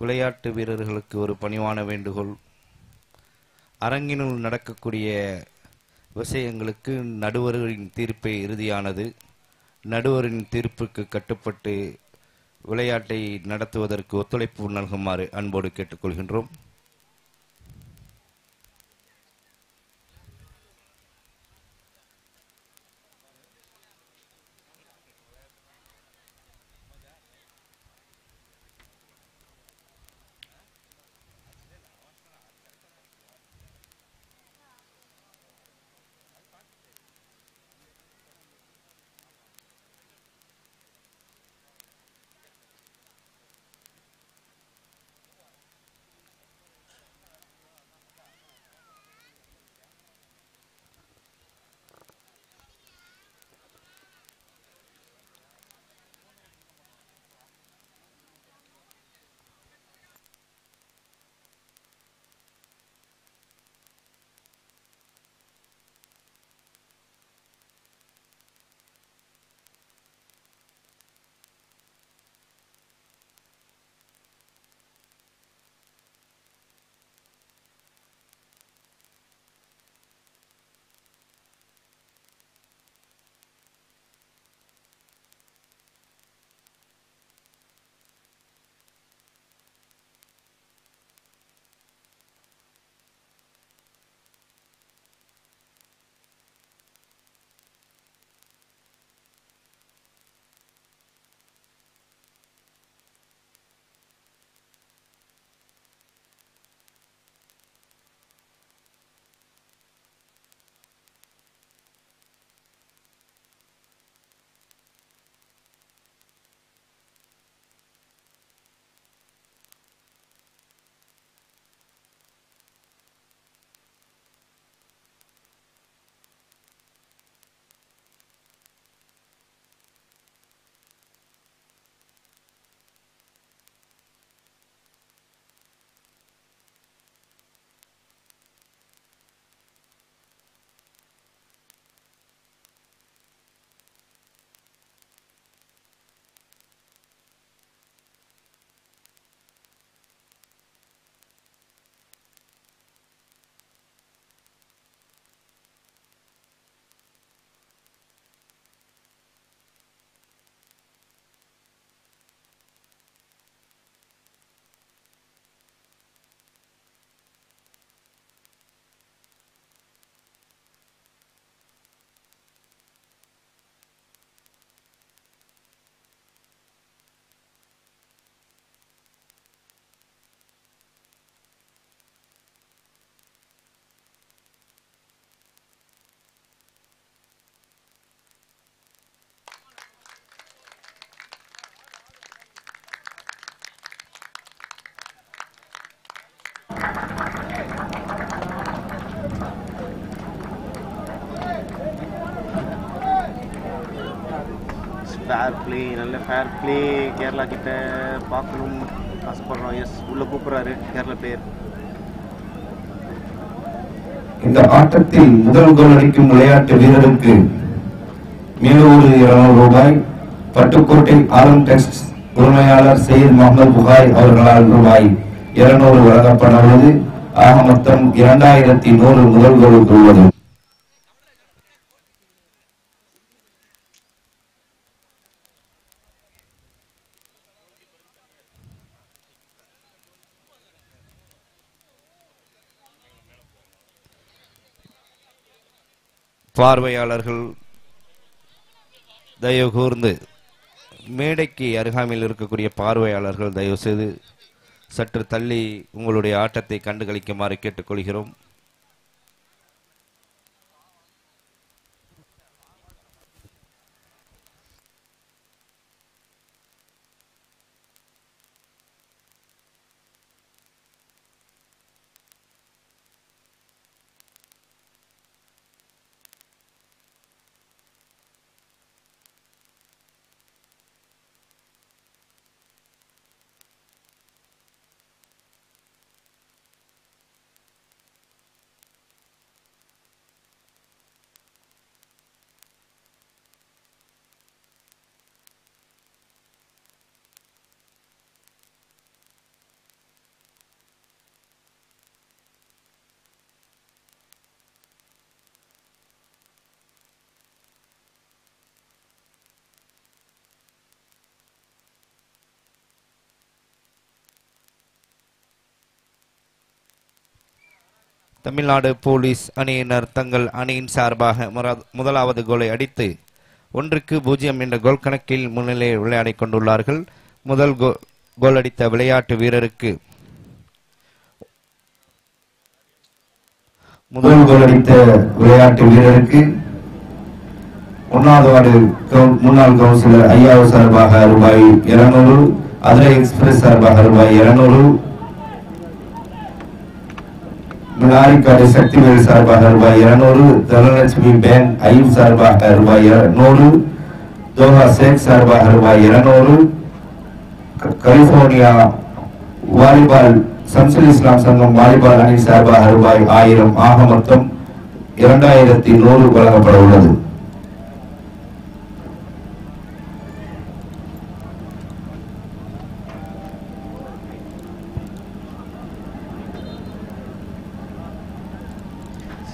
விளையாட்டு வீரர்களுக்கு ஒரு பணிவான வேண்டுகோள். அரங்கினுள் நடக்கக்கூடிய விஷயங்களுக்கு நடுவரின் தீர்ப்பே இறுதியானது. நடுவரின் தீர்ப்புக்கு கட்டுப்பட்டு விளையாட்டை நடத்துவதற்கு ஒத்துழைப்பு நல்குமாறு அன்போடு கேட்டுக்கொள்கின்றோம். ஃபேர் ப்ளே, நல்ல ஃபேர் ப்ளே. கேரளா கிட்ட பார்க்கணும் ஆசைப்படுறோம். எஸ், உள்ள கூப்பிட்றாரு கேரளா பிளேயர். இந்த ஆட்டத்தில் முதல் கோல் அடிக்கும் விளையாட்டு வீரருக்கு மேலூர் 200 ரூபாய், பட்டுக்கோட்டை ஆலம் டெக்ஸ்ட் உரிமையாளர் சையத் முகமது புகாய் அவர்களால் ரூபாய் 200 வழங்கப்பட உள்ளது. ஆக மொத்தம் 2100 முதல் கோலுக்கு உள்ளது. பார்வையாளர்கள் தயவு கூர்ந்து மேடைக்கு அருகாமையில் இருக்கக்கூடிய பார்வையாளர்கள் தயவு செய்து சற்று தள்ளி உங்களுடைய ஆட்டத்தை கண்டுகளிக்குமாறு கேட்டுக்கொள்கிறோம். தமிழ்நாடு போலீஸ் அணியினர் தங்கள் அணியின் சார்பாக முதலாவது கோலை அடித்து 1-0 என்ற கோல் கணக்கில் முன்னிலையில் விளையாடிக் கொண்டுள்ளார்கள். முதல் கோல் அடித்த விளையாட்டு வீரருக்கு முதல் கோல் அடித்த விளையாட்டு வீரருக்கு 1வது வார்டு முன்னாள் கவுன்சிலர் ஐயாவு சார்பாக ரூபாய் 200, அதிரை எக்ஸ்பிரஸ் சார்பாக ரூபாய் 200, மினாரிக்காடு சக்திவேல் சார்பாக ரூபாய் 200, தனலட்சுமி பேங்க் ஐயூப் சார்பாக ரூபாய் 100, தோஹா சேக் சார்பாக ரூபாய் 200, கலிபோர்னியா வாலிபால் சம்சுல் இஸ்லாம் சங்கம் வாலிபால் அணி சார்பாக ரூபாய் 1000 ஆக மொத்தம் 2100 வழங்கப்பட உள்ளது.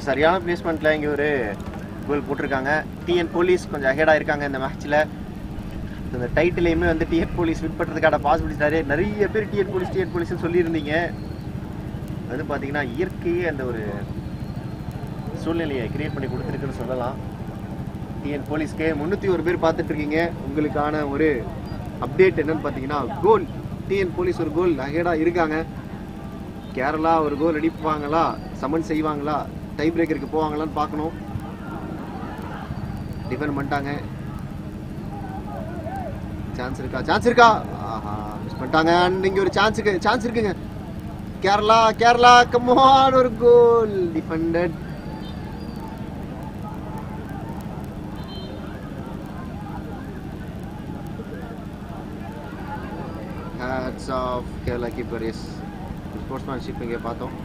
சரியான பிளேஸ்மெண்ட்ல இங்கே ஒரு கோல் போட்டிருக்காங்க. டிஎன் போலீஸ் கொஞ்சம் அஹெடாக இருக்காங்க இந்த மேட்ச்சில். இந்த டைட்டிலையுமே வந்து டிஎன் போலீஸ் வின் பண்ணுறதுக்கான பாசிபிலிட்டி நிறைய பேர் டிஎன் போலீஸ்னு சொல்லியிருந்தீங்க. அது பார்த்தீங்கன்னா இயற்கையே அந்த ஒரு சூழ்நிலையை கிரியேட் பண்ணி கொடுத்துருக்குன்னு சொல்லலாம். டிஎன் போலீஸ்க்கு 301 பேர் பார்த்துட்டு இருக்கீங்க. உங்களுக்கான ஒரு அப்டேட் என்னன்னு பார்த்தீங்கன்னா கோல் டிஎன் போலீஸ் ஒரு கோல் அஹெடாக இருக்காங்க. கேரளா ஒரு கோல் அடிப்பாங்களா, சமன் செய்வாங்களா, டை பிரேக்கருக்கு போவாங்களான்னு பார்க்கணும். டிஃபெண்ட் பண்ணிட்டாங்க. சான்ஸ் இருக்கா? ஆஹா, மிஸ் பண்ணிட்டாங்க. இங்க ஒரு சான்ஸ் இருக்குங்க. கேரளா கம் ஆன், ஒரு goal defended. Hats off Kerala keeper. Yes, sportsmanship இங்கே பார்த்தோம்.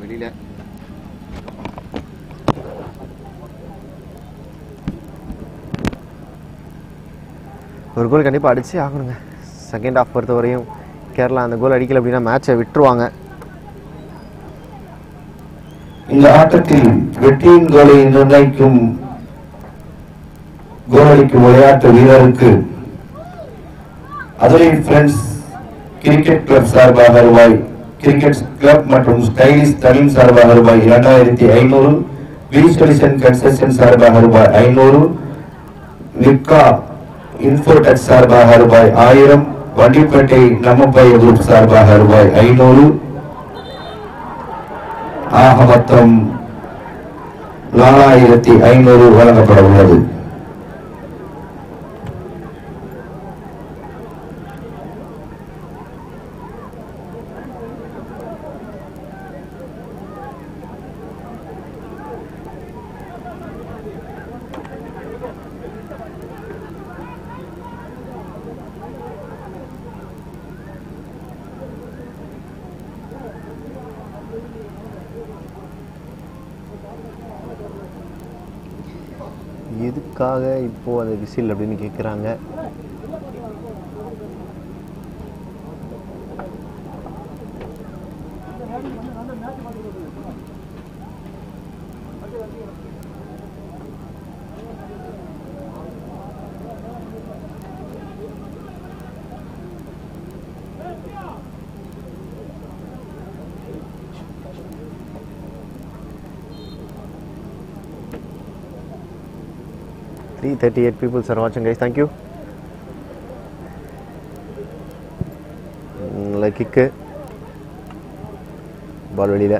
வெளியில ஒரு கோல் கண்டிப்பாக அடிச்சு ஆகணுங்க. செகண்ட் ஹாஃப் பொறுத்த வரையும் கேரளா அந்த கோல் அடிக்கல அப்படின்னா மேட்சை விட்டுருவாங்க. இந்த ஆட்டத்தில் வெற்றியின் கோலை நிர்ணயிக்கும் கோல் அடிக்கும் விளையாட்டு வீரருக்கு அதிரை ஃப்ரெண்ட்ஸ் கிரிக்கெட் கிளப் சார்பாக ரூபாய் கிரிக்கெட் கிளப் மற்றும் ஸ்டைலிஷ் தலீம் சார்பாக ரூபாய் 2500, வீல் சொல்யூஷன் கன்ஸ்ட்ரக்ஷன் சார்பாக ரூபாய் 500, விக்கா இன்ஃபோடெக் சார்பாக ரூபாய் 1000, வண்டிப்பேட்டை நம்மப்பைய குரூப் சார்பாக ரூபாய் 500 ஆக மொத்தம் 4500 வழங்கப்பட உள்ளது. எதுக்காக இப்போ அந்த விசில் அப்படின்னு கேட்குறாங்க. Three 38 people are watching, guys. Thank you. Like kick, ball வெளியில.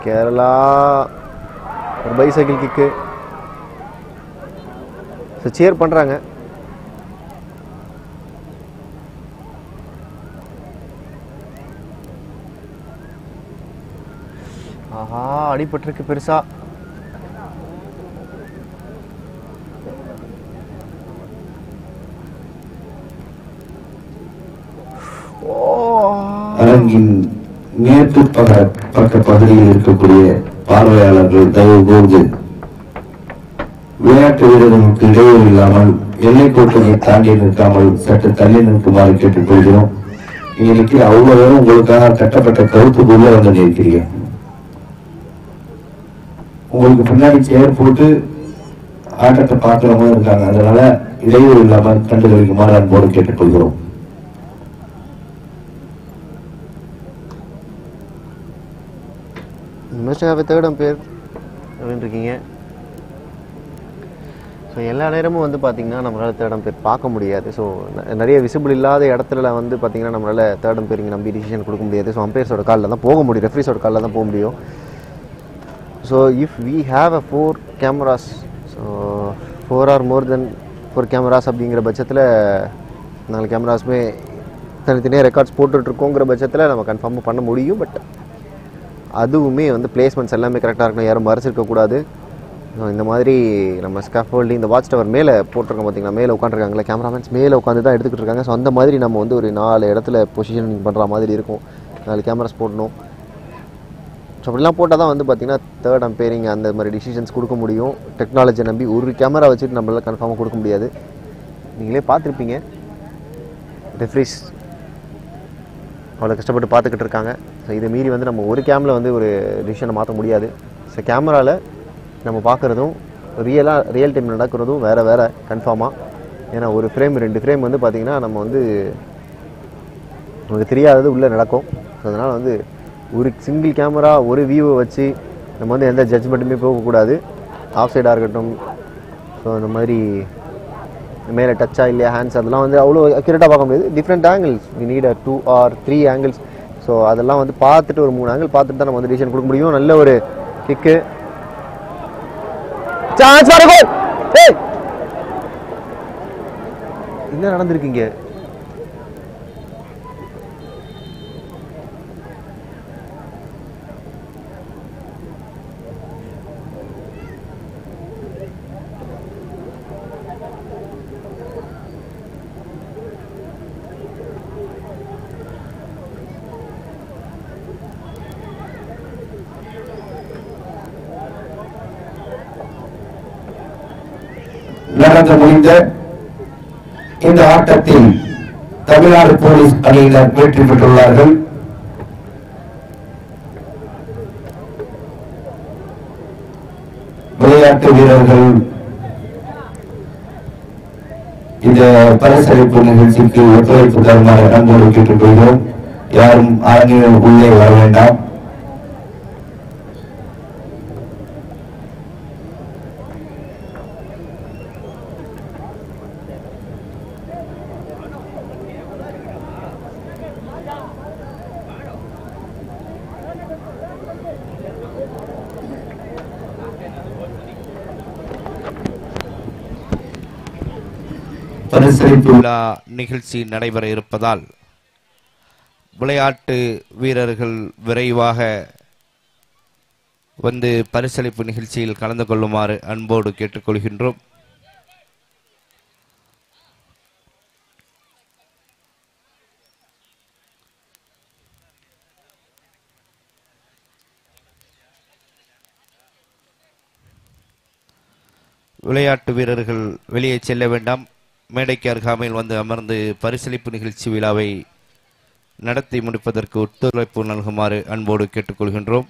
கேரளா ஒரு பைசைக்கிள் கிக்கு. ஸோ சேர் பண்ணுறாங்க. ஆஹா, அடிபட்டிருக்கு பெருசா. அரங்கின் மேற்கு பக்க பகுதியில் இருக்கக்கூடிய பார்வையாளர்கள் தயவு கூர்ந்து விளையாட்டு வீரர்களுக்கு இடையூறு இல்லாமல் எல்லைக்கோட்டை தாண்டி நிற்காமல் சற்று தள்ளி நிற்குமாறு கேட்டுக்கொள்கிறோம். இன்னைக்கு அவ்வளவு பேரும் உங்களுக்காக கட்டப்பட்ட கருத்துக்குள்ள வந்து நிற்கிறீங்க. உங்களுக்கு பின்னாடி சேர் போட்டு ஆட்டத்தை பார்க்கிறவங்க இருக்காங்க. அதனால இடையூறு இல்லாமல் கண்டுகளிக்குமாறு அன்போடு கேட்டுக்கொள்கிறோம். தேர்ட் அம்பையர் அப்படின்னு இருக்கீங்க. ஸோ எல்லா நேரமும் வந்து பார்த்திங்கன்னா நம்மளால் தேர்ட் அம்பையர் பார்க்க முடியாது. ஸோ நிறைய விசிபிள் இல்லாத இடத்துல வந்து பார்த்திங்கன்னா நம்மளால் தேர்ட் அம்பையரிங் நம்பி டிசிஷன் கொடுக்க முடியாது. ஸோ அம்பையர்ஸோட காலில் தான் போக முடியும், ரெஃப்ரிஸோட காலில் தான் போக முடியும். So if we have a 4 cameras, so 4 or more then 4 cameras அப்படிங்கிற பட்சத்தில் 4 கேமராஸுமே தனித்தனியாக ரெக்கார்ட்ஸ் போட்டுட்ருக்கோங்கிற பட்சத்தில் நம்ம கன்ஃபார்மாக பண்ண முடியும். பட் அதுவுமே வந்து பிளேஸ்மெண்ட்ஸ் எல்லாமே கரெக்டாக இருக்கணும், யாரும் மறைச்சிருக்கக்கூடாது. இந்த மாதிரி நம்ம ஸ்காஃபோல்டிங் இந்த வாட்ச் டவர் மேலே போட்டிருக்கோம் பார்த்தீங்கன்னா, மேலே உட்காந்துருக்காங்களே கேமராமேன்ஸ் மேலே உட்காந்து தான் எடுத்துக்கிட்டு இருக்காங்க. ஸோ அந்த மாதிரி நம்ம வந்து ஒரு 4 இடத்துல பொசிஷனிங் பண்ணுற மாதிரி இருக்கும். 4 கேமராஸ் போடணும். ஸோ அப்படிலாம் போட்டால் தான் வந்து பார்த்திங்கன்னா தேர்ட் அம்பையரிங் அந்த மாதிரி டிசிஷன்ஸ் கொடுக்க முடியும். டெக்னாலஜியை நம்பி ஒரு கேமரா வச்சுட்டு நம்மளால கன்ஃபார்மாக கொடுக்க முடியாது. நீங்களே பார்த்துருப்பீங்க, ரெஃப்ரிஸ் அவ்வளோ கஷ்டப்பட்டு பார்த்துக்கிட்டு இருக்காங்க. ஸோ இதை மீறி வந்து நம்ம ஒரு கேமில் வந்து ஒரு டிசிஷனை மாற்ற முடியாது. ஸோ கேமராவில் நம்ம பார்க்குறதும் ரியல் டைம் நடக்கிறதும் வேறு கன்ஃபார்மாக. ஏன்னா ஒரு ஃப்ரேம் 2 ஃப்ரேம் வந்து பார்த்திங்கன்னா நம்ம வந்து நமக்கு தெரியாதது உள்ளே நடக்கும். ஸோ அதனால் வந்து ஒரு சிங்கிள் கேமரா ஒரு வியூவை வச்சு நம்ம வந்து எந்த ஜட்ஜ்மெண்ட்டுமே போகக்கூடாது. ஆஃப் சைடாக இருக்கட்டும், ஸோ அந்த மாதிரி மேலே டச்சாக இல்லையா ஹேண்ட்ஸ் அதெல்லாம் வந்து அவ்வளோ அக்யூரேட்டாக பார்க்க முடியாது. Different angles we need 2 or 3 angles. So அதெல்லாம் வந்து பார்த்துட்டு ஒரு 3 ஆங்கிள் பார்த்துட்டு தான் நம்ம வந்து டிசிஷன் கொடுக்க முடியும். நல்ல ஒரு கிக்கு, சான்ஸ் ஃபார் கோல். என்ன நடந்திருக்கீங்க? நடந்து முடிந்த இந்த ஆட்டத்தில் தமிழ்நாடு போலீஸ் அணியினர் வெற்றி பெற்றுள்ளார்கள். விளையாட்டு வீரர்கள் இந்த பரிசளிப்பு நிகழ்ச்சிக்கு ஒத்துழைப்பு தருமாறு அன்போடு கேட்டுக்கொள்கிறோம். யாரும் அரங்கில் உள்ளே வர வேண்டாம். விழா நிகழ்ச்சி நடைபெற இருப்பதால் விளையாட்டு வீரர்கள் விரைவாக வந்து பரிசளிப்பு நிகழ்ச்சியில் கலந்து கொள்ளுமாறு அன்போடு கேட்டுக்கொள்கின்றோம். விளையாட்டு வீரர்கள் வெளியே செல்ல வேண்டாம். மேடைக்கு அருகாமையில் வந்து அமர்ந்து பரிசளிப்பு நிகழ்ச்சி விழாவை நடத்தி முடிப்பதற்கு ஒத்துழைப்பு நல்குமாறு அன்போடு கேட்டுக்கொள்கின்றோம்.